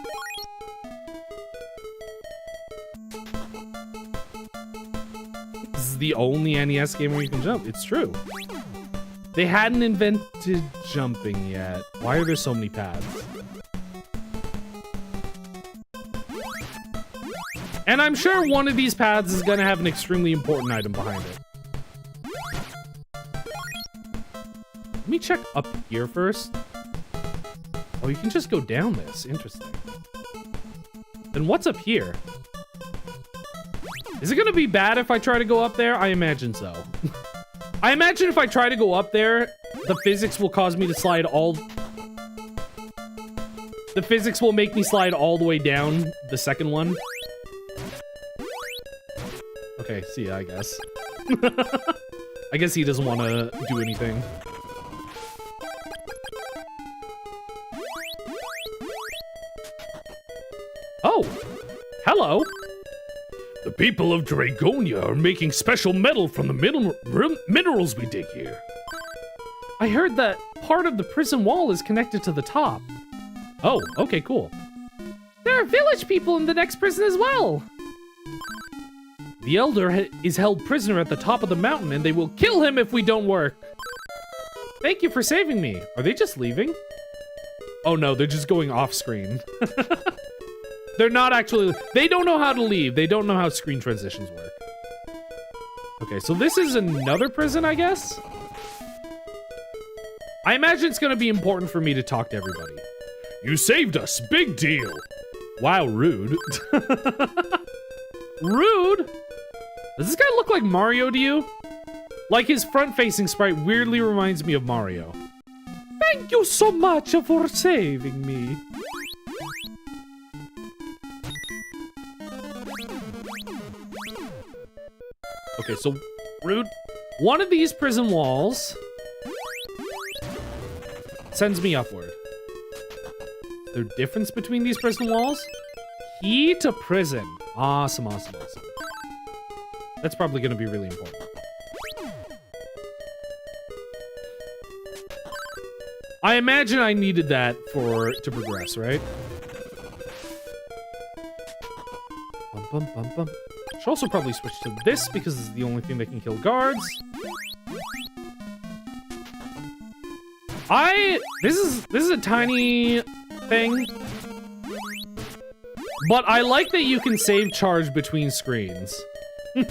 This is the only NES game where you can jump. It's true. They hadn't invented jumping yet. Why are there so many paths? And I'm sure one of these paths is gonna have an extremely important item behind it. Let me check up here first. Oh, you can just go down this. Interesting. Then what's up here? Is it gonna be bad if I try to go up there? I imagine so. I imagine if I try to go up there, the physics will cause me to slide all... The physics will make me slide all the way down the second one. Okay, see ya, I guess. I guess he doesn't want to do anything. Oh! Hello! The people of Dragonia are making special metal from the minerals we dig here. I heard that part of the prison wall is connected to the top. Oh, okay, cool. There are village people in the next prison as well. The elder is held prisoner at the top of the mountain, and they will kill him if we don't work. Thank you for saving me. Are they just leaving? Oh no, they're just going off screen. They're not actually... They don't know how to leave. They don't know how screen transitions work. Okay, so this is another prison, I guess? I imagine it's going to be important for me to talk to everybody. You saved us. Big deal. Wow, rude. Rude? Does this guy look like Mario to you? Like his front-facing sprite weirdly reminds me of Mario. Thank you so much for saving me. Okay, so, rude. One of these prison walls sends me upward. Is there a difference between these prison walls? Key to prison. Awesome, awesome, awesome. That's probably going to be really important. I imagine I needed that to progress, right? Bum, bum, bum, bum. Should also probably switch to this because this is the only thing that can kill guards. This is a tiny thing. But I like that you can save charge between screens. I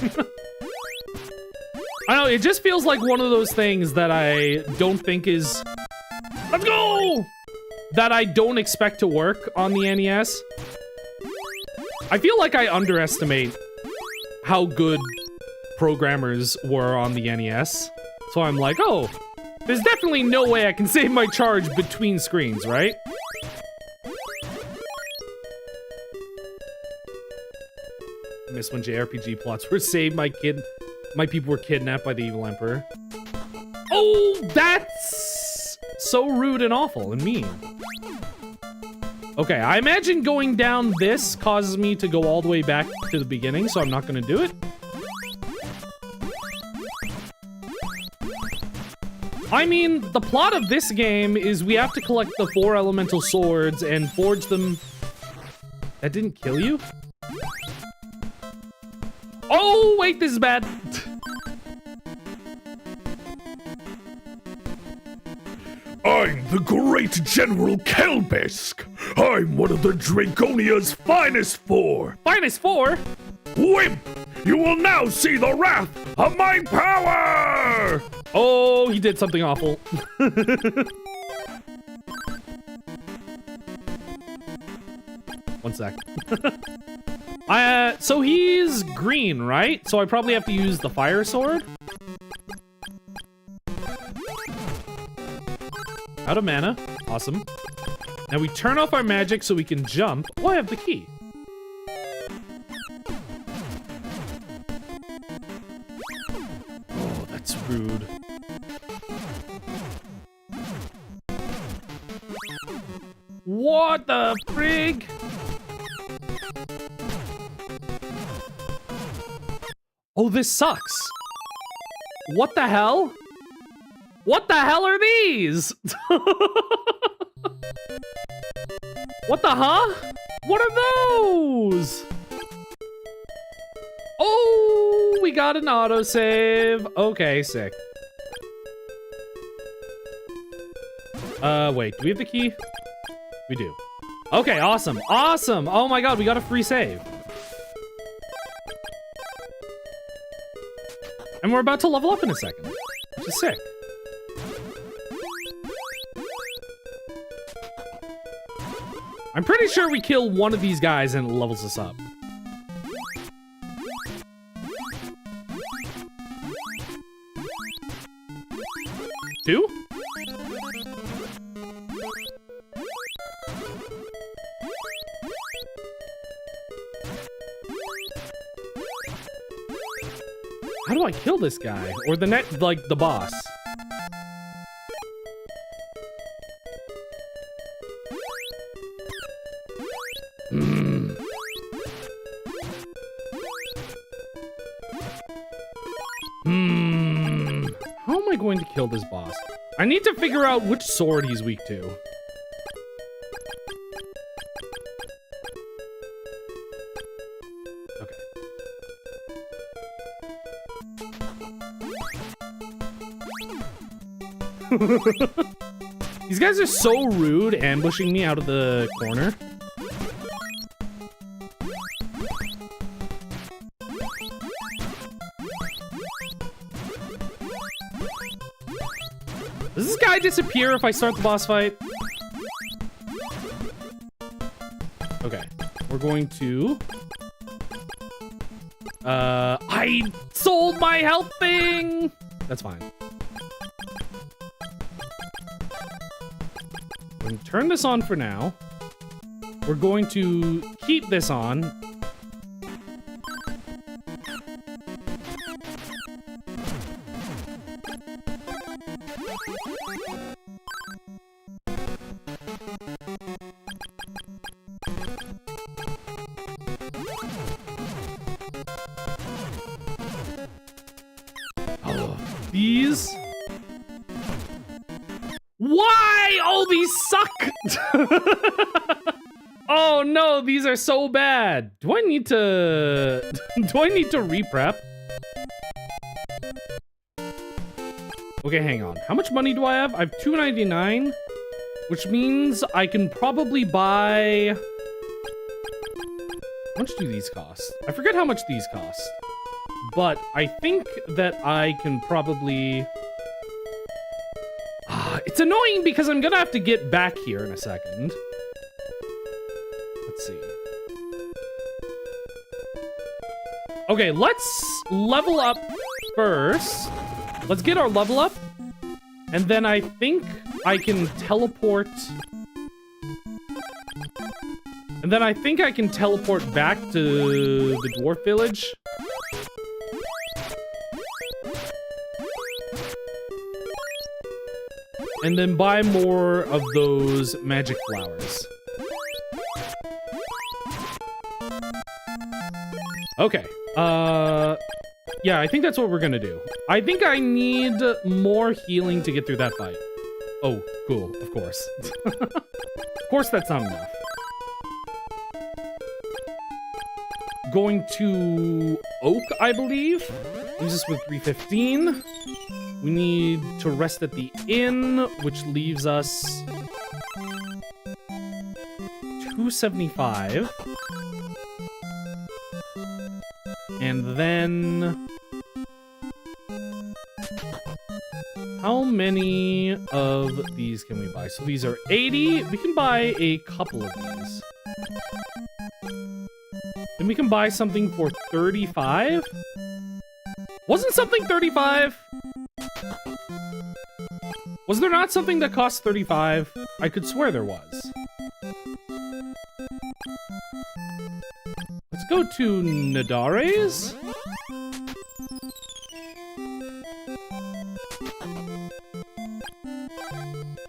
don't know, it just feels like one of those things that I don't think is... Let's go! That I don't expect to work on the NES. I feel like I underestimate how good programmers were on the NES. So I'm like, oh, there's definitely no way I can save my charge between screens, right? I miss when JRPG plots were saved. My people were kidnapped by the evil emperor. Oh, that's so rude and awful and mean. Okay, I imagine going down this causes me to go all the way back to the beginning, so I'm not gonna do it. I mean, the plot of this game is we have to collect the 4 elemental swords and forge them. That didn't kill you? Oh, wait, this is bad. I'm the great General Kelbisk. I'm one of the Dragonia's finest 4. Finest 4? Wimp! You will now see the wrath of my power! Oh, he did something awful. One sec. So he's green, right? So I probably have to use the fire sword. Out of mana. Awesome. Now we turn off our magic so we can jump. Oh, I have the key. Oh, that's rude. What the frig? Oh, this sucks. What the hell? What the hell are these? What the huh? What are those? Oh, we got an autosave. Okay, sick. Wait, do we have the key? We do. Okay, awesome. Awesome. Oh my god, we got a free save. And we're about to level up in a second, which is sick. I'm pretty sure we kill one of these guys and it levels us up. Two? How do I kill this guy? Or the like the boss? How am I going to kill this boss? I need to figure out which sword he's weak to. Okay. These guys are so rude, ambushing me out of the corner. Does this guy disappear if I start the boss fight? Okay, we're going to... I sold my health thing! That's fine. I'm going to turn this on for now. We're going to keep this on. These? Why? Oh, these suck! Oh no, these are so bad. Do I need to... Do I need to re-prep? Okay, hang on. How much money do I have? I have $2.99, which means I can probably buy... How much do these cost? I forget how much these cost. But I think that I can probably... it's annoying because I'm gonna have to get back here in a second. Let's see. Okay, let's level up first. Let's get our level up. And then I think I can teleport... And then I think I can teleport back to the dwarf village. And then buy more of those magic flowers. Okay. Yeah, I think that's what we're gonna do. I think I need more healing to get through that fight. Oh, cool. Of course. Of course that's not enough. Going to Oak, I believe. Leaves us with 315. We need to rest at the inn, which leaves us 275. And then... How many of these can we buy? So these are 80. We can buy a couple of these. Then we can buy something for 35? Wasn't something 35? Was there not something that cost 35? I could swear there was. Let's go to Nadare's.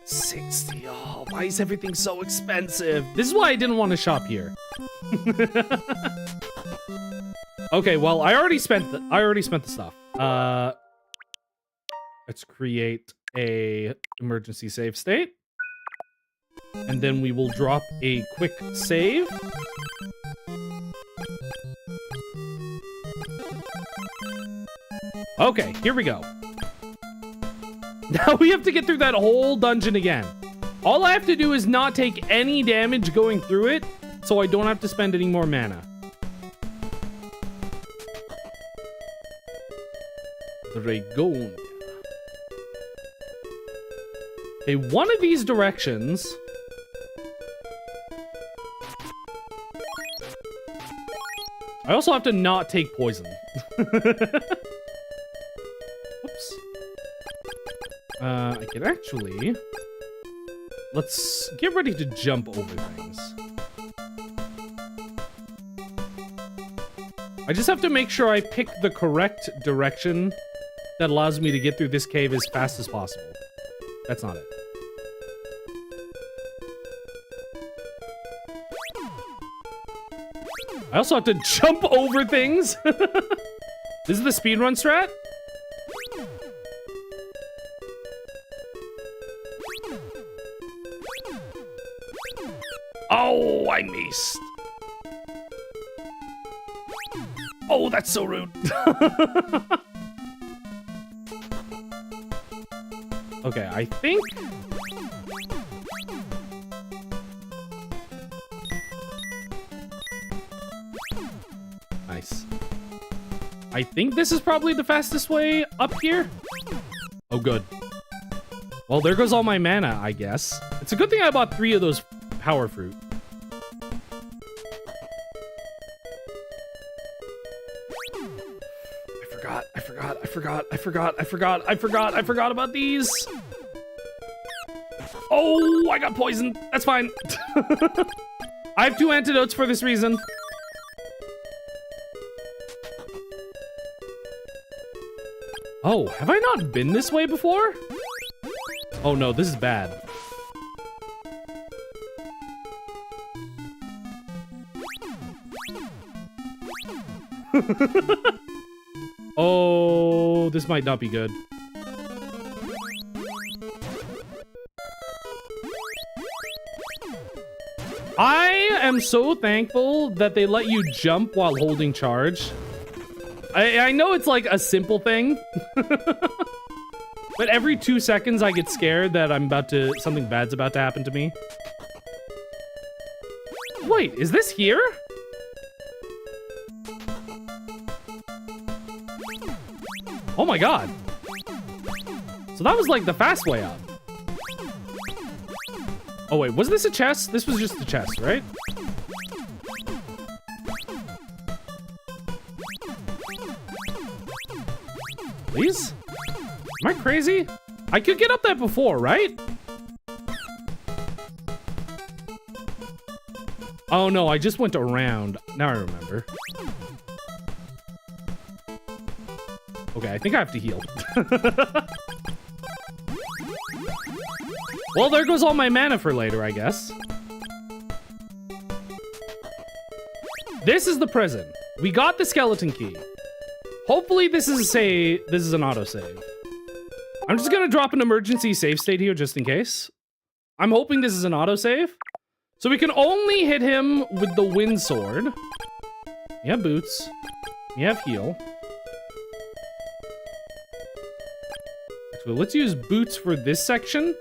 $60. Oh, why is everything so expensive? This is why I didn't want to shop here. Okay, well, I already spent the stuff. Let's create a emergency save state. And then we will drop a quick save. Okay, here we go. Now we have to get through that whole dungeon again. All I have to do is not take any damage going through it, so I don't have to spend any more mana. Dragonia. Okay, one of these directions. I also have to not take poison. Oops. I can actually... Let's get ready to jump over things. I just have to make sure I pick the correct direction that allows me to get through this cave as fast as possible. That's not it. I also have to jump over things. This is the speedrun strat? Oh, I missed. Oh, that's so rude. Okay, I think... Nice. I think this is probably the fastest way up here. Oh, good. Well, there goes all my mana, I guess. It's a good thing I bought 3 of those power fruit. I forgot about these. Oh, I got poisoned. That's fine. I have 2 antidotes for this reason. Oh, have I not been this way before? Oh no, this is bad. Oh, this might not be good. I am so thankful that they let you jump while holding charge. I know it's like a simple thing, but every 2 seconds I get scared that something bad's about to happen to me. Wait, is this here? Oh my god. So that was like the fast way up. Oh wait, was this a chest? This was just a chest, right? Please? Am I crazy? I could get up that before, right? Oh no, I just went around. Now I remember. Okay, I think I have to heal. Well, there goes all my mana for later, I guess. This is the prison. We got the skeleton key. Hopefully this is an autosave. I'm just gonna drop an emergency save state here just in case. I'm hoping this is an autosave. So we can only hit him with the wind sword. You have boots. You have heal. So let's use boots for this section.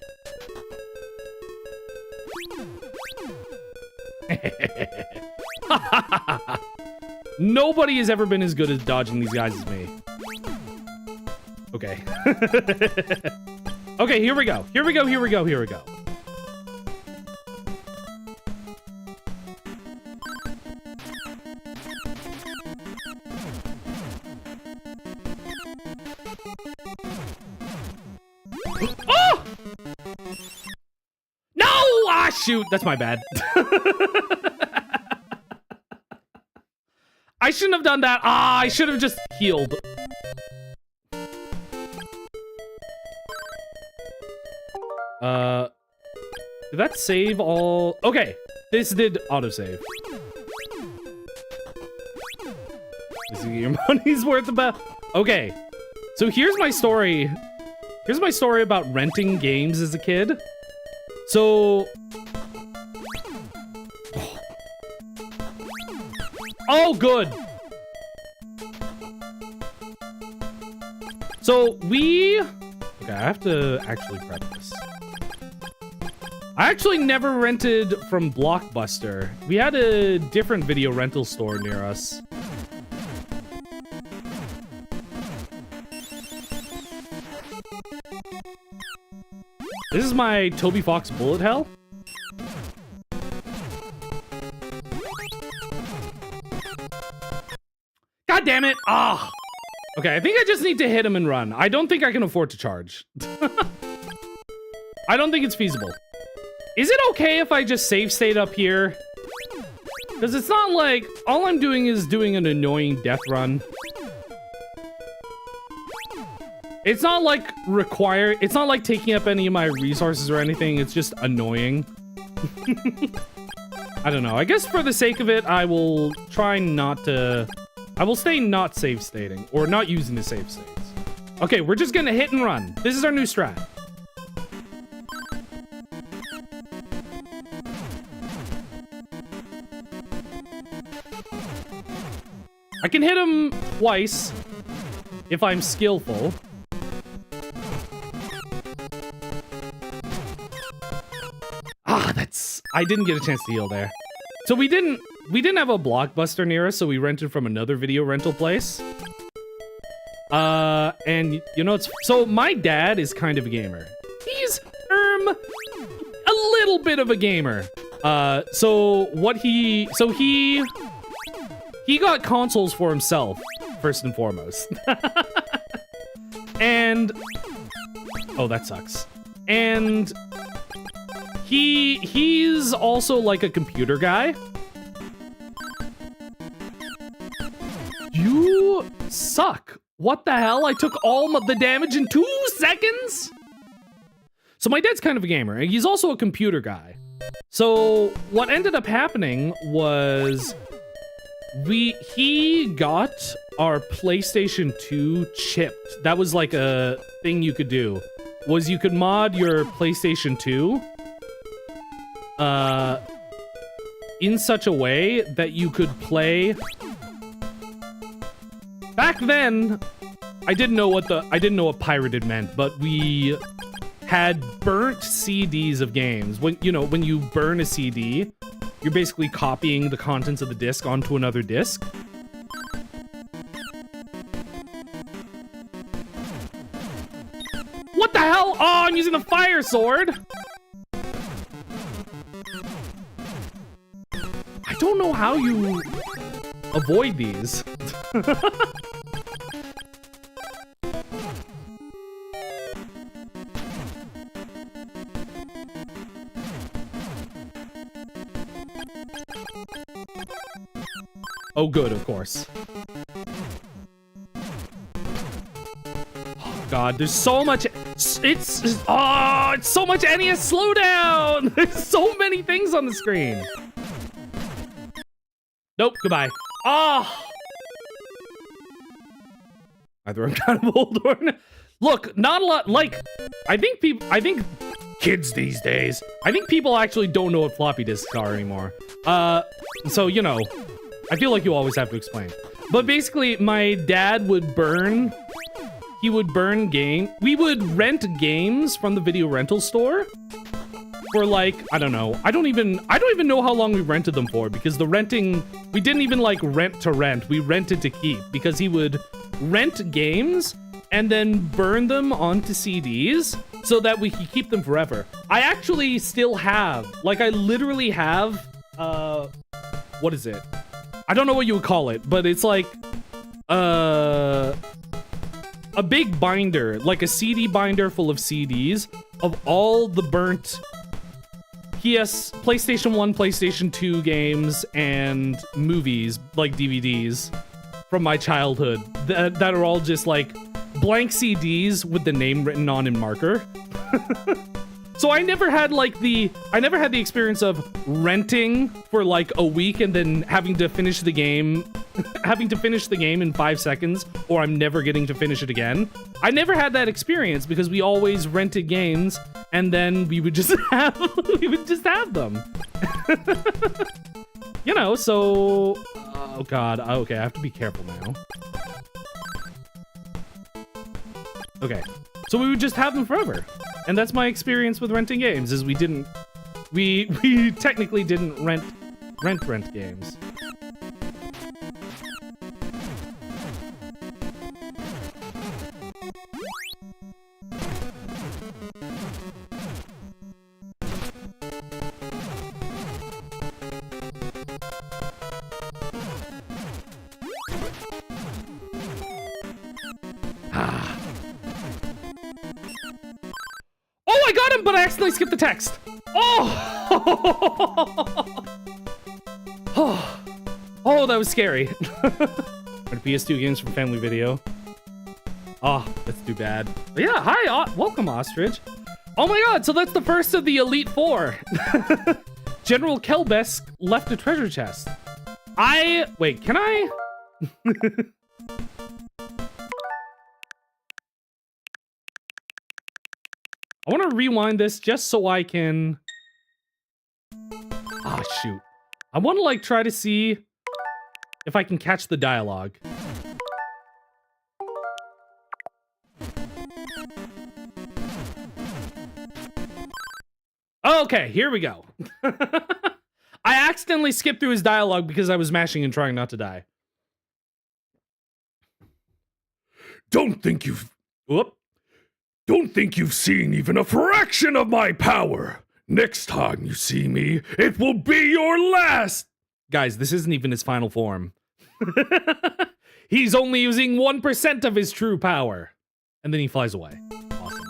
Nobody has ever been as good at dodging these guys as me. Okay. Okay, here we go. Here we go, here we go, here we go. Oh! No! Ah, shoot. That's my bad. I shouldn't have done that. Ah, I should have just healed. Did that save all? Okay, this did autosave. This is your money's worth about. Okay, so here's my story. Here's my story about renting games as a kid. So, oh, good. So okay, I have to actually prep this. I actually never rented from Blockbuster. We had a different video rental store near us. This is my Toby Fox bullet hell. God damn it! Ah! Okay, I think I just need to hit him and run. I don't think I can afford to charge. I don't think it's feasible. Is it okay if I just save state up here? Because it's not like all I'm doing is doing an annoying death run. It's not like it's not like taking up any of my resources or anything. It's just annoying. I don't know. I guess for the sake of it, I will try not to... I will stay not save stating, or not using the save states. Okay, we're just gonna hit and run. This is our new strat. I can hit him twice if I'm skillful. Ah, I didn't get a chance to heal there. So we didn't have a Blockbuster near us, so we rented from another video rental place. And you know, so my dad is kind of a gamer. He's a little bit of a gamer. So he got consoles for himself, first and foremost. And oh, that sucks. And he's also like a computer guy. You suck. What the hell? I took all the damage in 2 seconds? So my dad's kind of a gamer, and he's also a computer guy. So what ended up happening was he got our PlayStation 2 chipped. That was like a thing you could do. Was you could mod your PlayStation 2 in such a way that you could play. Back then, I didn't know what pirated meant, but we had burnt CDs of games. When you burn a CD, you're basically copying the contents of the disc onto another disc. What the hell? Oh, I'm using the fire sword. I don't know how you avoid these. Oh, good, of course. Oh, God, there's so much. It's so much NES. Slow down. There's so many things on the screen. Nope, goodbye. Ah. I threw him down a Boldorn. Look, not a lot. Like, I think kids these days, I think people actually don't know what floppy disks are anymore. So, you know, I feel like you always have to explain. But basically, my dad would burn. He would burn we would rent games from the video rental store for like, I don't know. I don't even know how long we rented them for, because the renting, we didn't even like rent to rent. We rented to keep, because he would rent games and then burn them onto CDs so that we could keep them forever. I actually still have, like, I literally have, what is it? I don't know what you would call it, but it's like, a big binder, like a CD binder full of CDs of all the burnt PlayStation 1, PlayStation 2 games and movies, like DVDs from my childhood that are all just like blank CDs with the name written on in marker. So I never had the experience of renting for like a week and then having to finish the game in 5 seconds, or I'm never getting to finish it again. I never had that experience because we always rented games and then we would just have them. You know, so oh God, okay, I have to be careful now. Okay. So we would just have them forever. And that's my experience with renting games, is we technically didn't rent games. Oh, I got him, but I accidentally skipped the text. Oh! Oh, that was scary. PS2 games from family video. Oh, that's too bad. But yeah, hi, welcome, Ostrich. Oh my god, so that's the first of the Elite Four. General Kelbesk left a treasure chest. Wait, can I? I want to rewind this just so I can... Ah, shoot. I want to, like, try to see if I can catch the dialogue. Okay, here we go. I accidentally skipped through his dialogue because I was mashing and trying not to die. Don't think you've seen even a fraction of my power. Next time you see me, it will be your last. Guys, this isn't even his final form. He's only using 1% of his true power. And then he flies away. Awesome.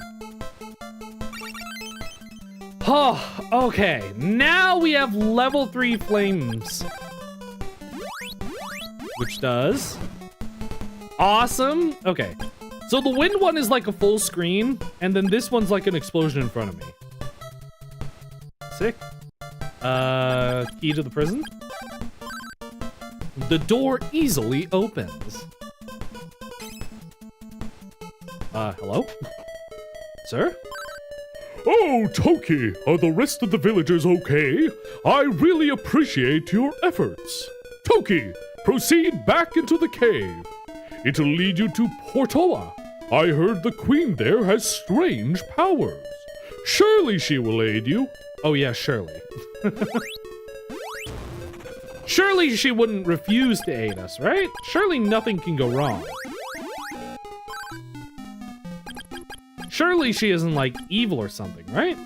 Oh, okay. Now we have level 3 flames. Which does... Awesome. Okay. So the wind one is like a full screen, and then this one's like an explosion in front of me. Sick. Key to the prison? The door easily opens. Hello? Sir? Oh, Toki, are the rest of the villagers okay? I really appreciate your efforts. Toki, proceed back into the cave. It'll lead you to Portoa. I heard the queen there has strange powers. Surely she will aid you. Oh yeah, surely. Surely she wouldn't refuse to aid us, right? Surely nothing can go wrong. Surely she isn't, like, evil or something, right?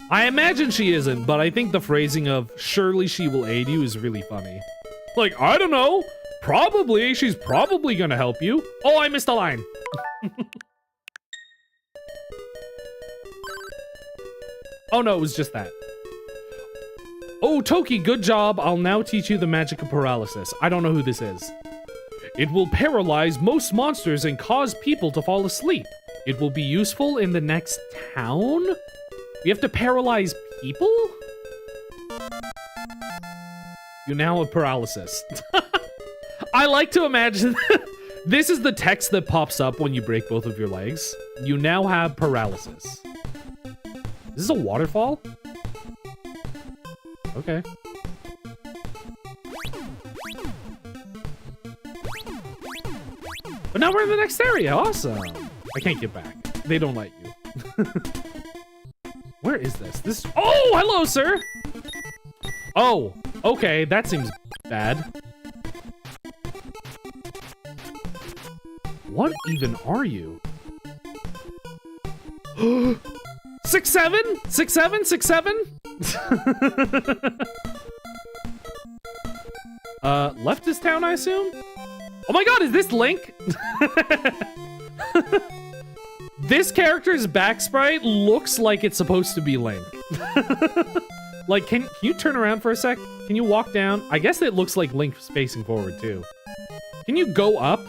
I imagine she isn't, but I think the phrasing of surely she will aid you is really funny. Like, I don't know. Probably. She's probably gonna help you. Oh, I missed a line. Oh, no, it was just that. Oh, Toki, good job. I'll now teach you the magic of paralysis. I don't know who this is. It will paralyze most monsters and cause people to fall asleep. It will be useful in the next town? We have to paralyze people? You now have paralysis. I like to imagine this is the text that pops up when you break both of your legs. You now have paralysis. Is this a waterfall? Okay. But now we're in the next area. Awesome. I can't get back. They don't let you. Where is this? Oh, hello, sir. Oh, okay. That seems bad. What even are you? 6'7"? 6'7"? 6'7"? Left this town, I assume? Oh my god, is this Link? This character's back sprite looks like it's supposed to be Link. Like, can you turn around for a sec? Can you walk down? I guess it looks like Link facing forward, too. Can you go up?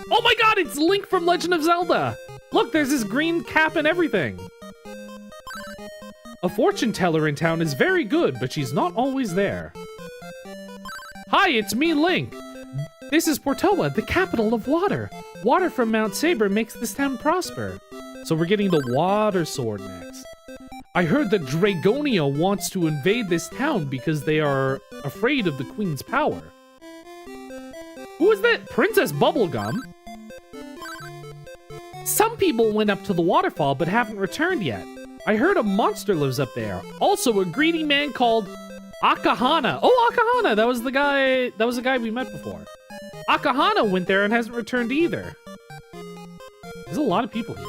Oh my god, it's Link from Legend of Zelda! Look, there's this green cap and everything. A fortune teller in town is very good, but she's not always there. Hi, it's me, Link. This is Portoa, the capital of water. Water from Mount Saber makes this town prosper. So we're getting the water sword next. I heard that Dragonia wants to invade this town because they are afraid of the queen's power. Who is that? Princess Bubblegum? Some people went up to the waterfall but haven't returned yet. I heard a monster lives up there. Also, a greedy man called Akahana. Oh, Akahana! That was the guy we met before. Akahana went there and hasn't returned either. There's a lot of people here.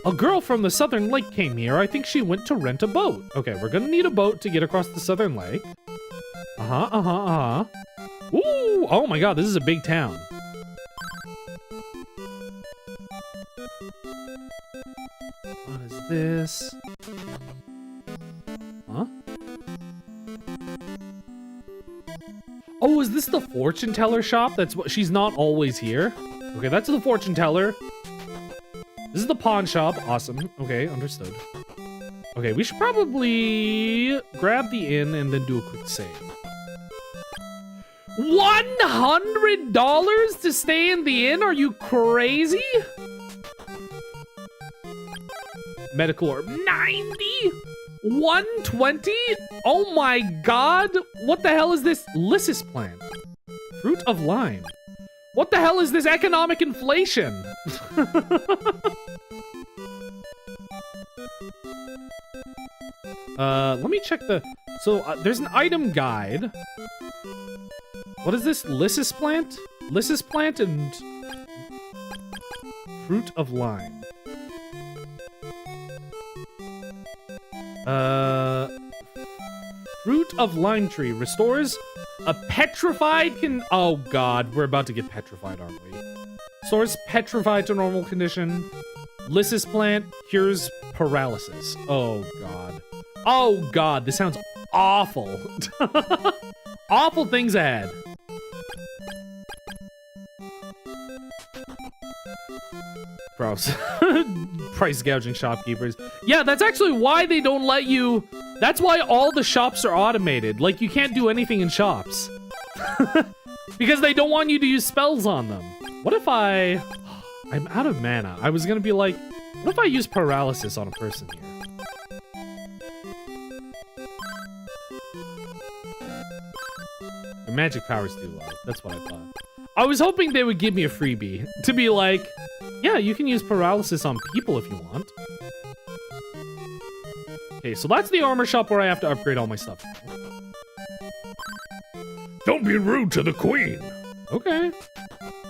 A girl from the Southern Lake came here. I think she went to rent a boat. Okay, we're gonna need a boat to get across the Southern Lake. Ooh, oh my god, this is a big town. What is this? Huh? Oh, is this the fortune teller shop? That's what she's not always here. Okay, that's the fortune teller. This is the pawn shop. Awesome. Okay, understood. Okay, we should probably grab the inn and then do a quick save. $100 to stay in the inn? Are you crazy? Medical orb 90? 120? Oh my god. What the hell is this? Lysis plant. Fruit of lime. What the hell is this economic inflation? Let me check the... So, there's an item guide. What is this? Lysis plant? Lysis plant and... Fruit of lime. Fruit of lime tree restores a petrified oh god, we're about to get petrified, aren't we? Restores petrified to normal condition. Lysis plant cures paralysis. Oh god. Oh god, this sounds awful. Awful things ahead. Gross. Price gouging shopkeepers. Yeah, that's actually why they don't let you... That's why all the shops are automated. Like, you can't do anything in shops. Because they don't want you to use spells on them. What if I'm out of mana. I was gonna be like, what if I use paralysis on a person here? The magic power's too low. That's what I thought. I was hoping they would give me a freebie. To be like, yeah, you can use paralysis on people if you want. Okay, so that's the armor shop where I have to upgrade all my stuff. Don't be rude to the queen. Okay.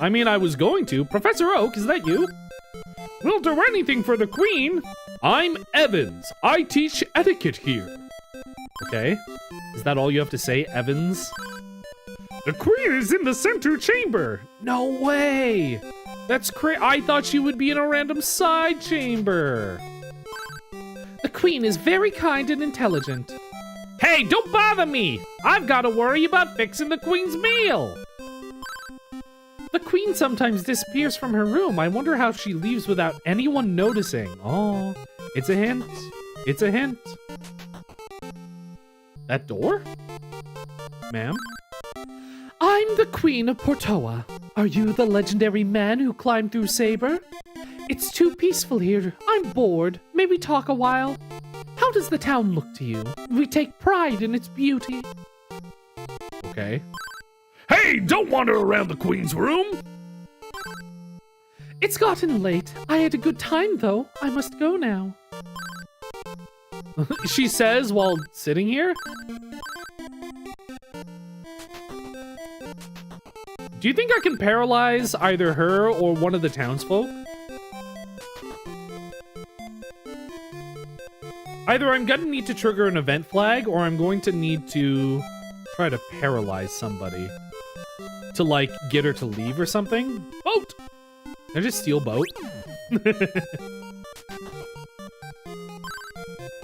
I mean, I was going to. Professor Oak, is that you? We'll do anything for the queen. I'm Evans. I teach etiquette here. Okay. Is that all you have to say, Evans? The queen is in the center chamber. No way. That's crazy. I thought she would be in a random side chamber. The queen is very kind and intelligent. Hey, don't bother me! I've got to worry about fixing the queen's meal! The queen sometimes disappears from her room. I wonder how she leaves without anyone noticing. Oh, it's a hint. It's a hint. That door? Ma'am? I'm the Queen of Portoa. Are you the legendary man who climbed through Saber? It's too peaceful here. I'm bored. May we talk a while? How does the town look to you? We take pride in its beauty. Okay. Hey, don't wander around the queen's room. It's gotten late. I had a good time, though. I must go now. She says while sitting here? Do you think I can paralyze either her or one of the townsfolk? Either I'm gonna need to trigger an event flag, or I'm going to need to try to paralyze somebody. To, like, get her to leave or something? Boat! Can I just steal boat?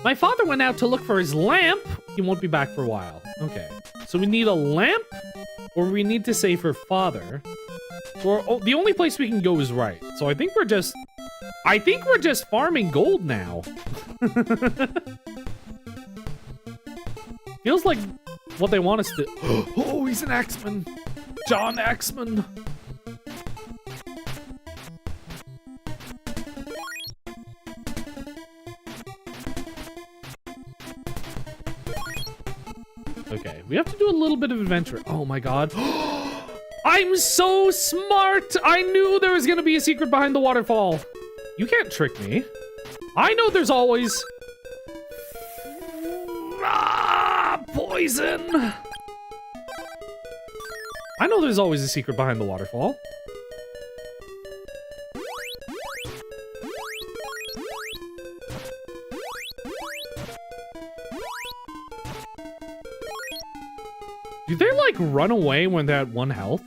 My father went out to look for his lamp. He won't be back for a while. Okay. So we need a lamp, or we need to save her father. Or the only place we can go is right. So I think we're just farming gold now. Feels like what they want us to... Oh, he's an axeman. John Axeman. Okay, we have to do a little bit of adventure. Oh my god. I'm so smart! I knew there was gonna be a secret behind the waterfall. You can't trick me. I know there's always... poison! I know there's always a secret behind the waterfall. Do they, like, run away when they're at 1 health?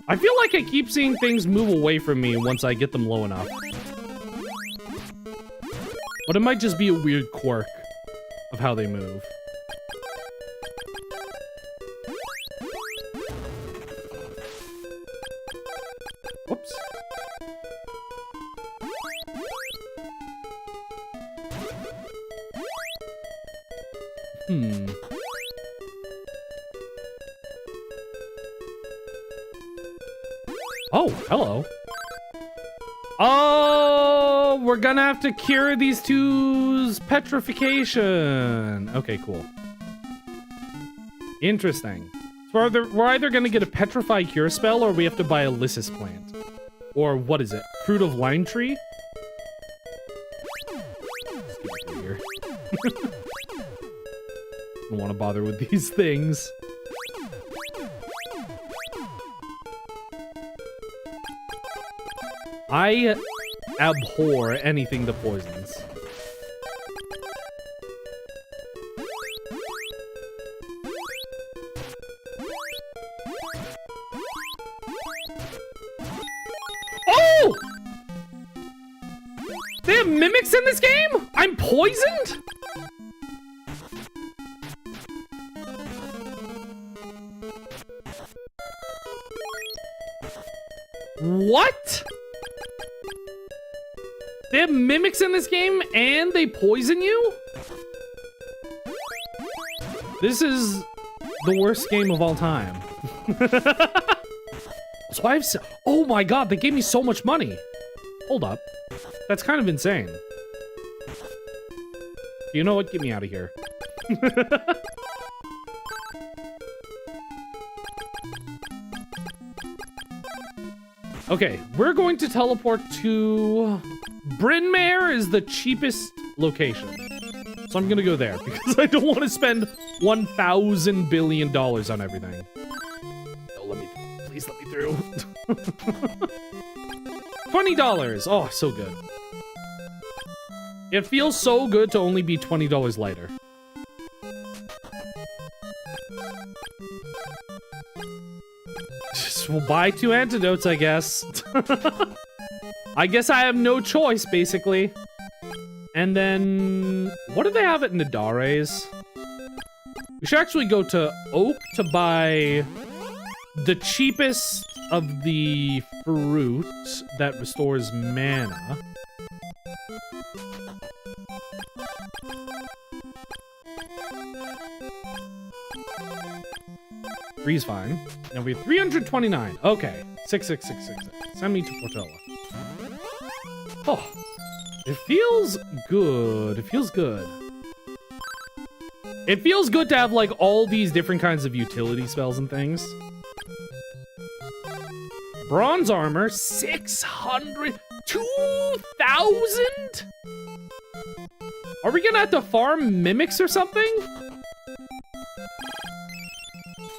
I feel like I keep seeing things move away from me once I get them low enough. But it might just be a weird quirk of how they move. Whoops. Oh, hello. Oh, we're gonna have to cure these two's petrification. Okay, cool. Interesting. So we're either gonna get a petrify cure spell or we have to buy a Lysis plant. Or what is it? Fruit of Lime Tree? Let's get it here. Don't want to bother with these things. I abhor anything that poisons. Oh! They have mimics in this game? I'm poisoned? What? They have mimics in this game and they poison you? This is the worst game of all time. So I've oh my god, they gave me so much money. Hold up. That's kind of insane. You know what? Get me out of here. Okay, we're going to teleport to... Bryn Mawr is the cheapest location. So I'm gonna go there because I don't want to spend $1,000 billion on everything. Oh, please let me through. $20. Oh, so good. It feels so good to only be $20 lighter. We'll buy 2 antidotes, I guess. I guess I have no choice, basically. And then... what do they have at Nadare's? We should actually go to Oak to buy the cheapest of the fruit that restores mana. Three's fine. Now we have 329. Okay. 66666. Send me to Portola. Oh. It feels good. It feels good. It feels good to have, like, all these different kinds of utility spells and things. Bronze armor, 600... 2,000? Are we gonna have to farm mimics or something?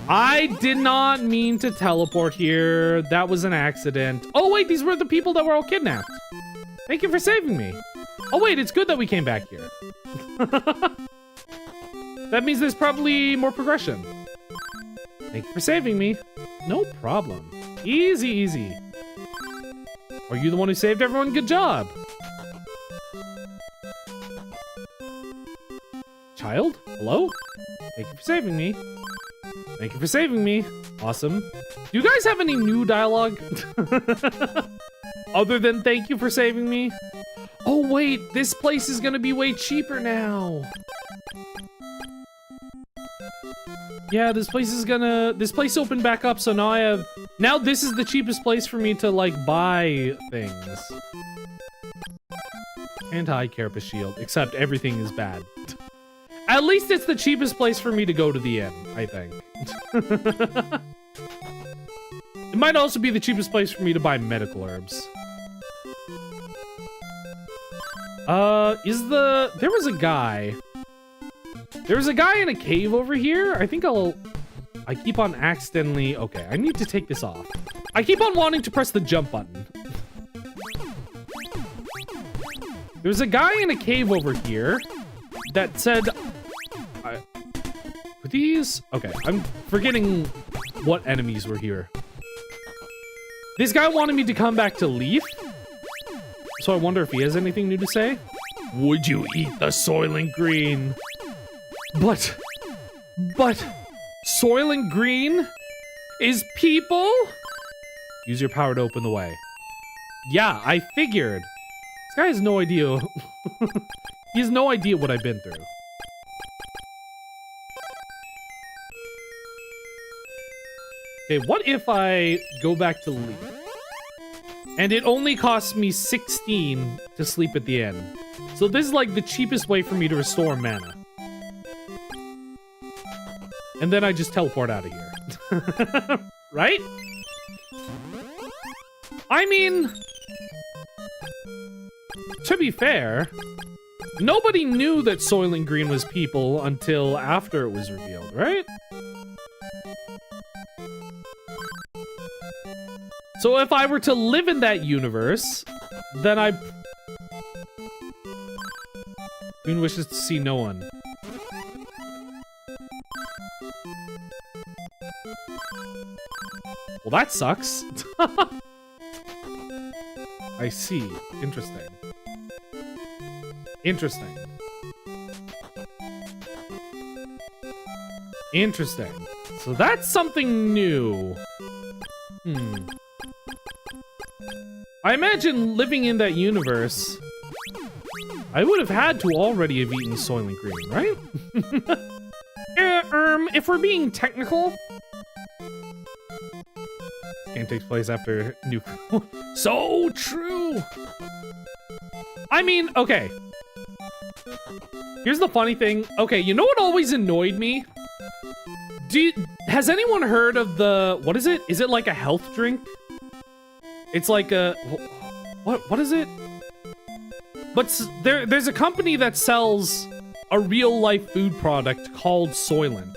I did not mean to teleport here. That was an accident. Oh, wait, these were the people that were all kidnapped. Thank you for saving me. Oh, wait, it's good that we came back here. That means there's probably more progression. Thank you for saving me. No problem. Easy, easy. Are you the one who saved everyone? Good job. Child? Hello? Thank you for saving me. Thank you for saving me. Awesome. Do you guys have any new dialogue? Other than thank you for saving me? Oh wait, this place is gonna be way cheaper now. Yeah, this place opened back up, so now this is the cheapest place for me to, like, buy things. Anti-Carapace shield, except everything is bad. At least it's the cheapest place for me to go to the inn, I think. It might also be the cheapest place for me to buy medical herbs. There was a guy. There was a guy in a cave over here. I think I keep on accidentally... Okay, I need to take this off. I keep on wanting to press the jump button. There's a guy in a cave over here that said... Were these? Okay, I'm forgetting what enemies were here. This guy wanted me to come back to Leaf. So I wonder if he has anything new to say. Would you eat the Soylent Green? But Soylent Green is people? Use your power to open the way. Yeah, I figured. This guy has no idea. He has no idea what I've been through. Okay, what if I go back to Leaf? And it only costs me 16 to sleep at the end. So this is like the cheapest way for me to restore mana. And then I just teleport out of here. Right? I mean, to be fair, nobody knew that Soylent Green was people until after it was revealed, right? So if I were to live in that universe, then Queen wishes to see no one. Well, that sucks. I see. Interesting. Interesting. Interesting. So that's something new. I imagine living in that universe, I would have had to already have eaten Soylent Green, right? If we're being technical, this game takes place after nuclear. So true. I mean, okay. Here's the funny thing. Okay, you know what always annoyed me? Has anyone heard of the, what is it? Is it like a health drink? It's like a, what is it? But there's a company that sells a real-life food product called Soylent.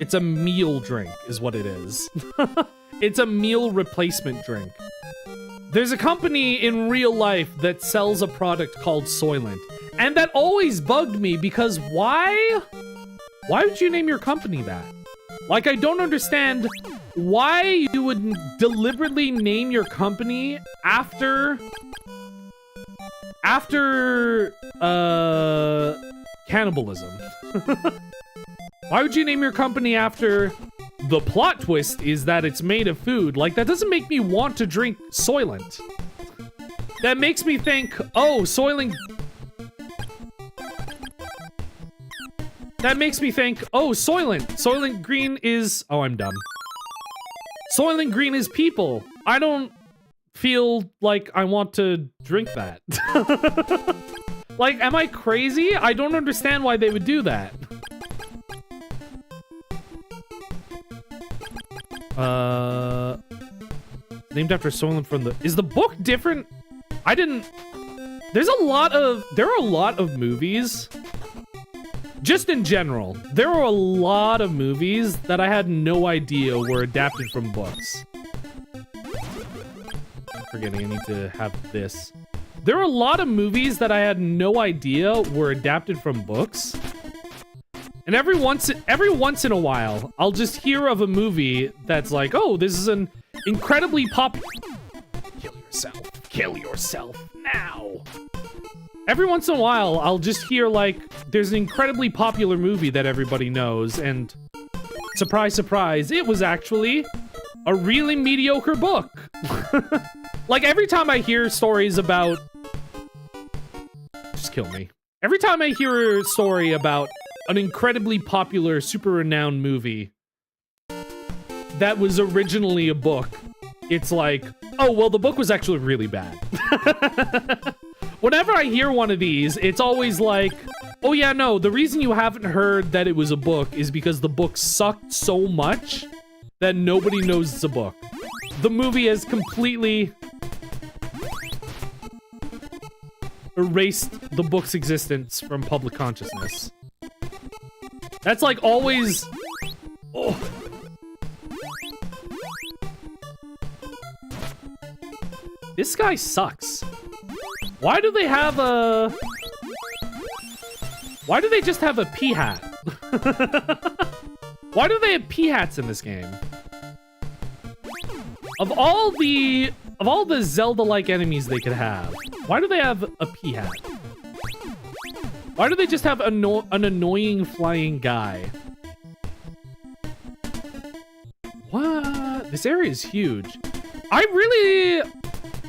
It's a meal drink, is what it is. It's a meal replacement drink. There's a company in real life that sells a product called Soylent. And that always bugged me because why? Why would you name your company that? Like, I don't understand why you would deliberately name your company after cannibalism. Why would you name your company after the plot twist is that it's made of food? Like, that doesn't make me want to drink Soylent. That makes me think, oh, Soylent... That makes me think, oh, Soylent. Soylent Green is... Oh, I'm dumb. Soylent Green is people. I don't feel like I want to drink that. Like, am I crazy? I don't understand why they would do that. Named after Soylent from the... Is the book different? I didn't... There are a lot of movies... Just in general, there are a lot of movies that I had no idea were adapted from books. I'm forgetting I need to have this. There are a lot of movies that I had no idea were adapted from books. And every once in a while, I'll just hear of a movie that's like, oh, this is an incredibly Kill yourself. Kill yourself now. Every once in a while, I'll just hear, like, there's an incredibly popular movie that everybody knows, and surprise, surprise, it was actually a really mediocre book. Like, every time I hear stories about... Just kill me. Every time I hear a story about an incredibly popular, super renowned movie that was originally a book, it's like, oh, well, the book was actually really bad. Whenever I hear one of these, it's always like, oh yeah, no, the reason you haven't heard that it was a book is because the book sucked so much that nobody knows it's a book. The movie has completely erased the book's existence from public consciousness. That's like always... Oh. This guy sucks. Why do they have a... Why do they just have a pea hat? Why do they have pea hats in this game? Of all the Zelda-like enemies they could have, why do they have a pea hat? Why do they just have an annoying flying guy? What? This area is huge.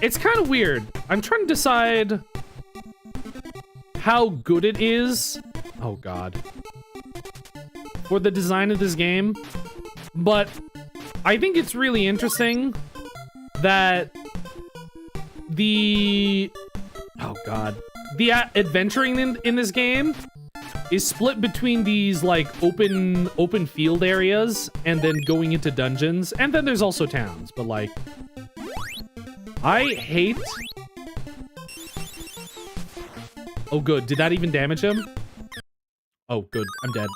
It's kind of weird. I'm trying to decide how good it is. Oh God. For the design of this game. But I think it's really interesting that the adventuring in this game is split between these like open field areas and then going into dungeons, and then there's also towns. But like, I hate. Oh good, did that even damage him? Oh good, I'm dead.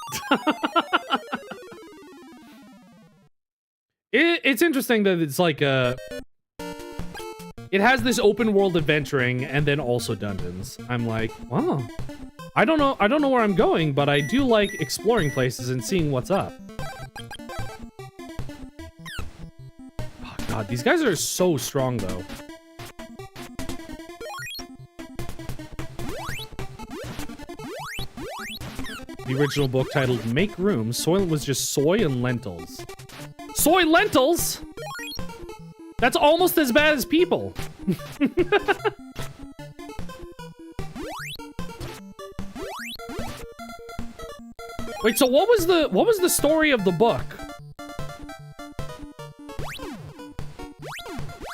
It's interesting that it's like it has this open world adventuring and then also dungeons. I'm like, wow. I don't know where I'm going, but I do like exploring places and seeing what's up. Oh God, these guys are so strong though. The original book titled Make Room, Soylent was just soy and lentils. Soy lentils? That's almost as bad as people. Wait, so what was the story of the book?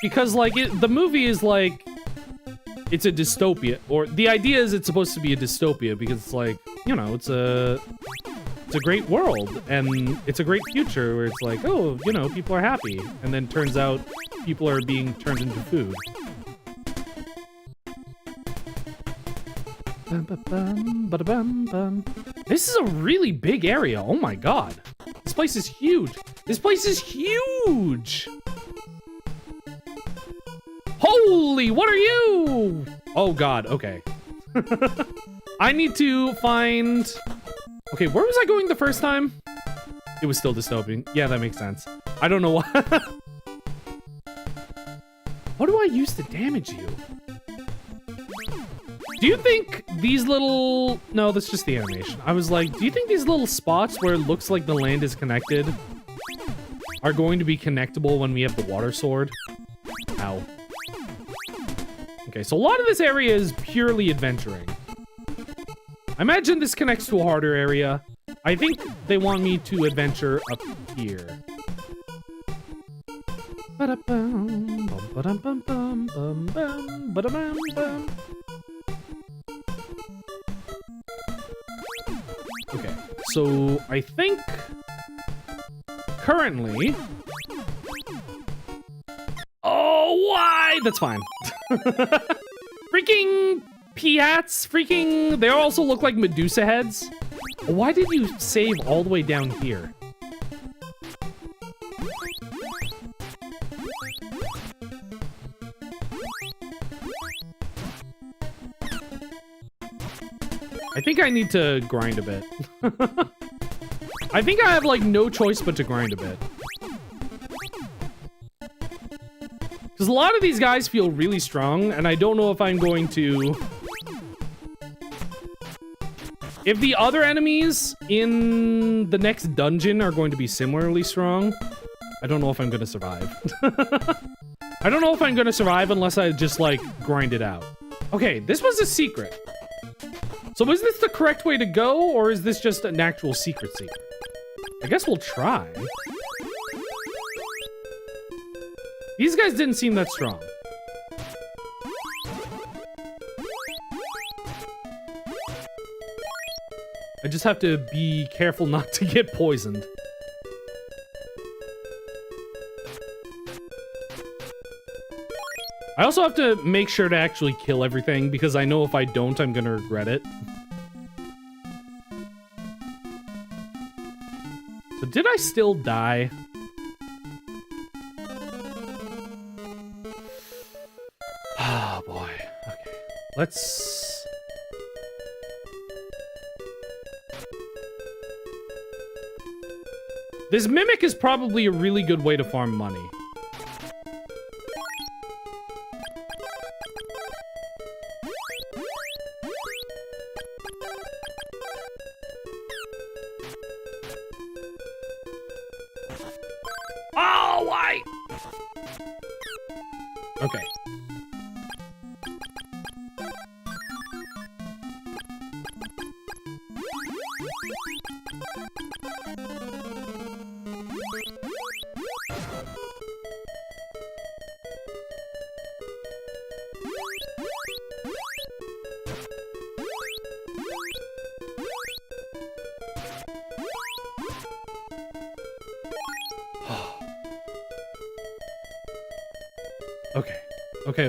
Because like the movie is like it's a dystopia, or the idea is it's supposed to be a dystopia because it's like, you know, it's a great world and it's a great future where it's like, oh, you know, people are happy, and then turns out people are being turned into food. This is a really big area. Oh my God. This place is huge. This place is huge. Holy, what are you? Oh God, okay. I need to find... Okay, where was I going the first time? It was still dystopian. Yeah, that makes sense. I don't know why. What do I use to damage you? Do you think these little... No, that's just the animation. I was like, do you think these little spots where it looks like the land is connected are going to be connectable when we have the water sword? Ow. Okay, so a lot of this area is purely adventuring. I imagine this connects to a harder area. I think they want me to adventure up here. Okay, so I think currently... Oh, why? That's fine. Freaking pea hats, freaking... They also look like Medusa heads. Why did you save all the way down here? I think I need to grind a bit. I think I have, like, no choice but to grind a bit. Because a lot of these guys feel really strong, and I don't know if I'm going to... If the other enemies in the next dungeon are going to be similarly strong, I don't know if I'm going to survive. I don't know if I'm going to survive unless I just, like, grind it out. Okay, this was a secret. So is this the correct way to go, or is this just an actual secret? I guess we'll try. These guys didn't seem that strong. I just have to be careful not to get poisoned. I also have to make sure to actually kill everything, because I know if I don't, I'm gonna regret it. So did I still die? Ah, boy. Okay. Let's... This Mimic is probably a really good way to farm money. Oh, why? Okay.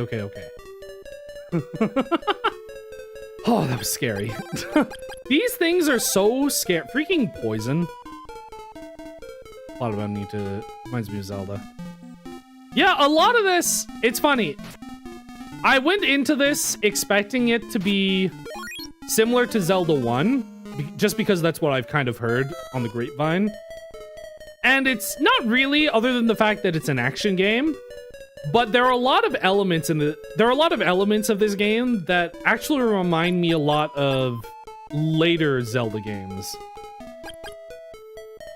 Okay. Oh, that was scary. These things are so scary. Freaking poison. A lot of them need to... Reminds me of Zelda. Yeah, a lot of this... It's funny. I went into this expecting it to be similar to Zelda 1, just because that's what I've kind of heard on the grapevine. And it's not really, other than the fact that it's an action game. But there are a lot of elements of this game that actually remind me a lot of later Zelda games.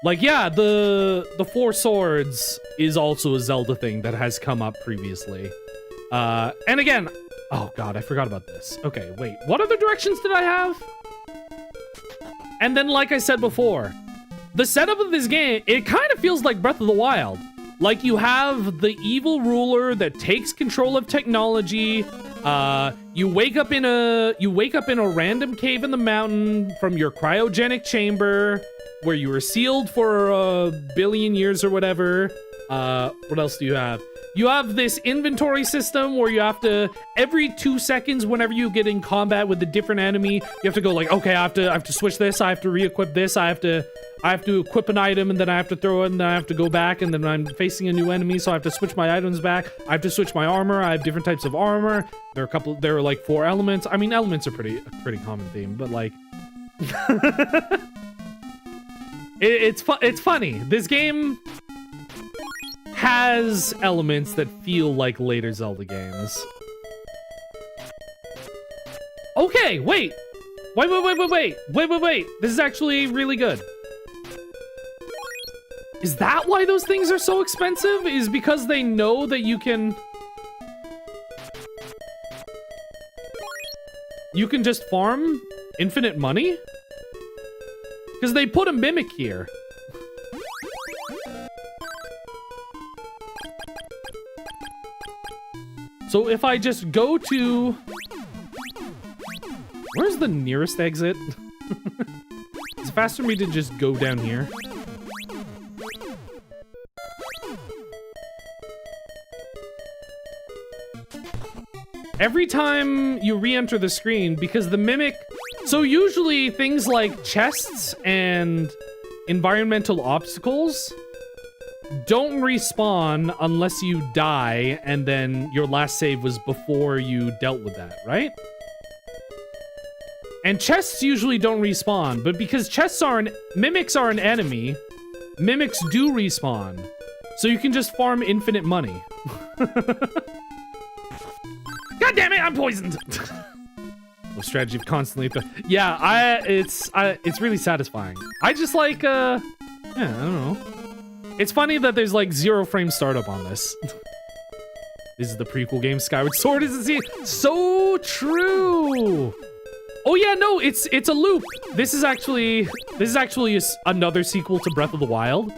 Like, yeah, the Four Swords is also a Zelda thing that has come up previously. And again, oh god, I forgot about this. Okay, wait, what other directions did I have? And then, like I said before, the setup of this game, it kind of feels like Breath of the Wild. Like, you have the evil ruler that takes control of technology. You wake up in a random cave in the mountain from your cryogenic chamber where you were sealed for a billion years or whatever. What else do you have? You have this inventory system where you have to, every 2 seconds, whenever you get in combat with a different enemy, you have to go like, okay, I have to switch this, I have to re-equip this, I have to equip an item, and then I have to throw it, and then I have to go back, and then I'm facing a new enemy, so I have to switch my items back. I have to switch my armor. I have different types of armor. There are like 4 elements. I mean, elements are a pretty common theme, but like, it's funny. This game has elements that feel like later Zelda games. Okay, wait. Wait. This is actually really good. Is that why those things are so expensive? Is because they know that you can just farm infinite money? Because they put a mimic here. So if I just go to... Where's the nearest exit? It's faster for me to just go down here. Every time you re-enter the screen, because the mimic... So usually things like chests and environmental obstacles don't respawn unless you die and then your last save was before you dealt with that, right? And chests usually don't respawn, but because mimics are an enemy, mimics do respawn. So you can just farm infinite money. God damn it, I'm poisoned! The strategy of constantly... Yeah, it's really satisfying. I just like, yeah, I don't know. It's funny that there's like 0 frame startup on this. This is the prequel game, Skyward Sword is so true! Oh yeah, no, it's a loop. This is actually another sequel to Breath of the Wild.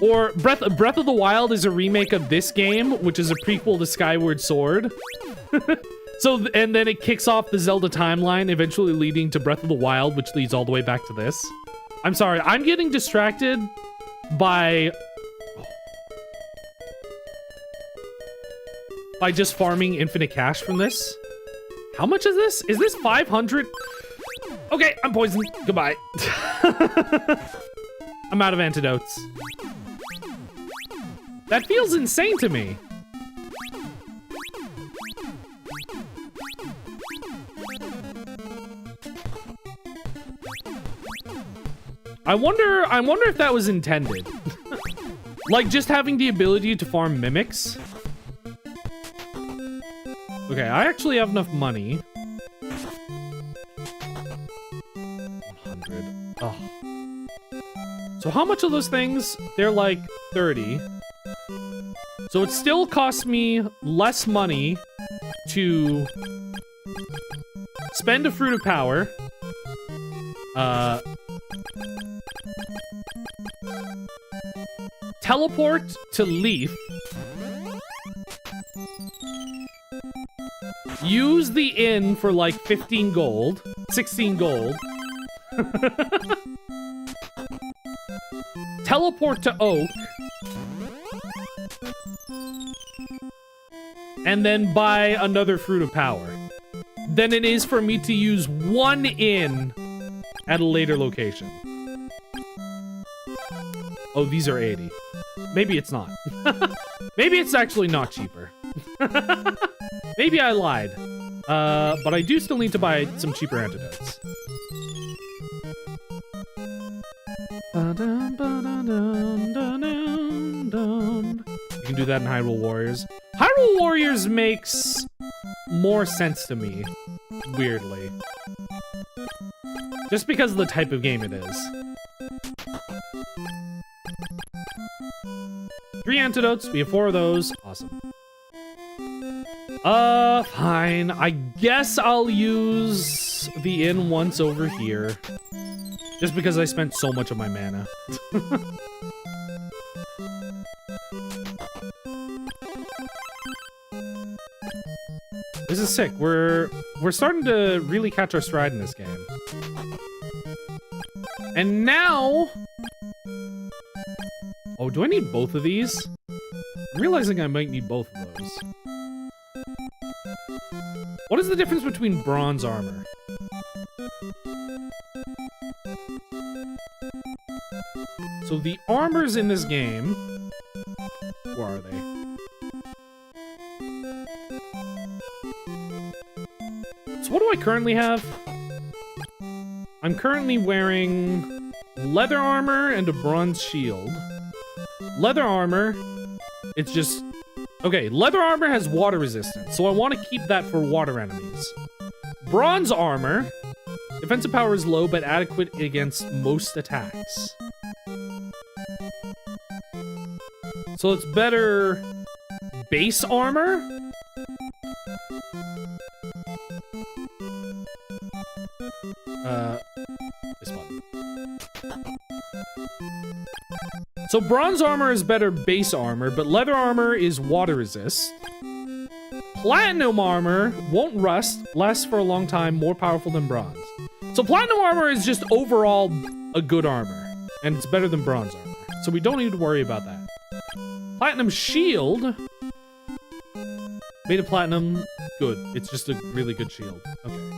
Or Breath of the Wild is a remake of this game, which is a prequel to Skyward Sword. So, and then it kicks off the Zelda timeline, eventually leading to Breath of the Wild, which leads all the way back to this. I'm sorry, I'm getting distracted by just farming infinite cash from this. How much is this? Is this 500? Okay, I'm poisoned. Goodbye. I'm out of antidotes. That feels insane to me. I wonder if that was intended. Like, just having the ability to farm mimics. Okay, I actually have enough money. 100. Oh. So how much of those things? They're like 30. So it still costs me less money to spend a fruit of power. Teleport to Leaf. Use the inn for like 15 gold. 16 gold. Teleport to Oak. And then buy another fruit of power. Than it is for me to use one inn at a later location. Oh, these are 80. Maybe it's not. Maybe it's actually not cheaper. Maybe I lied. But I do still need to buy some cheaper antidotes. You can do that in Hyrule Warriors. Hyrule Warriors makes more sense to me, weirdly. Just because of the type of game it is. 3 antidotes, we have 4 of those. Awesome. Fine. I guess I'll use the inn once over here. Just because I spent so much of my mana. This is sick. We're starting to really catch our stride in this game. And now... Oh, do I need both of these? I'm realizing I might need both of those. What is the difference between bronze armor? So the armors in this game... Where are they? So what do I currently have? I'm currently wearing leather armor and a bronze shield. Leather armor, it's just... Okay, leather armor has water resistance, so I want to keep that for water enemies. Bronze armor, defensive power is low, but adequate against most attacks. So it's better base armor? This one. So bronze armor is better base armor, but leather armor is water resist. Platinum armor won't rust, lasts for a long time, more powerful than bronze. So platinum armor is just overall a good armor, and it's better than bronze armor. So we don't need to worry about that. Platinum shield, made of platinum, good. It's just a really good shield. Okay.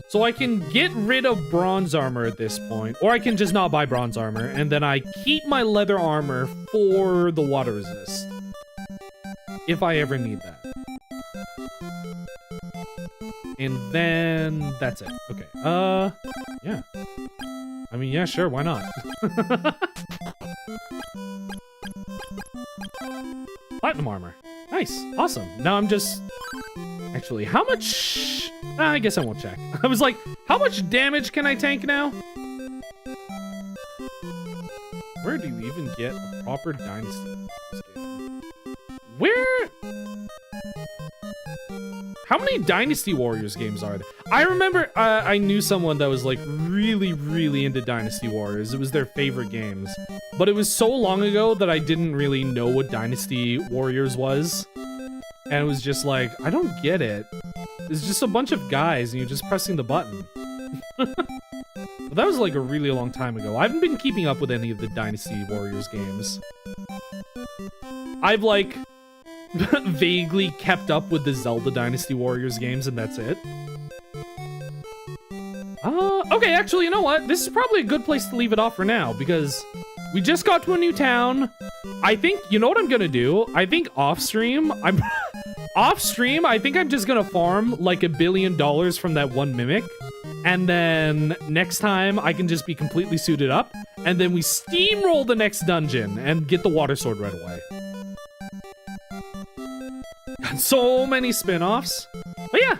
So I can get rid of bronze armor at this point, or I can just not buy bronze armor, and then I keep my leather armor for the water resist. If I ever need that. And then that's it. Okay. Yeah. I mean, yeah, sure, why not? Platinum armor. Nice. Awesome. Now I'm just... Actually, how much... I guess I won't check. I was like, how much damage can I tank now? Where do you even get a proper dynasty in this game? Where... How many Dynasty Warriors games are there? I remember I knew someone that was like really, really into Dynasty Warriors. It was their favorite games. But it was so long ago that I didn't really know what Dynasty Warriors was. And it was just like, I don't get it. It's just a bunch of guys and you're just pressing the button. But that was like a really long time ago. I haven't been keeping up with any of the Dynasty Warriors games. I've like... vaguely kept up with the Zelda Dynasty Warriors games, and that's it. Okay, actually, you know what? This is probably a good place to leave it off for now, because we just got to a new town. I think, you know what I'm gonna do? I think off-stream, I think I'm just gonna farm like $1 billion from that one mimic. and then next time I can just be completely suited up, and then we steamroll the next dungeon and get the water sword right away. Got so many spin-offs. But yeah,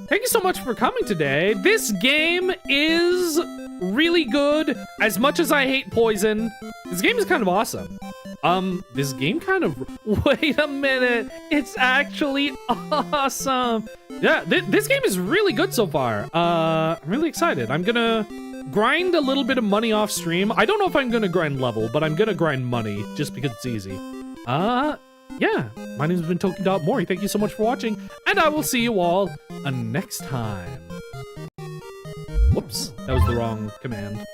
thank you so much for coming today. This game is really good. As much as I hate poison, this game is kind of awesome. This game kind of... Wait a minute. It's actually awesome. Yeah, this game is really good so far. I'm really excited. I'm gonna grind a little bit of money off stream. I don't know if I'm gonna grind level, but I'm gonna grind money just because it's easy. Yeah, my name's been Toki.Mori. Thank you so much for watching, and I will see you all next time. Whoops, that was the wrong command.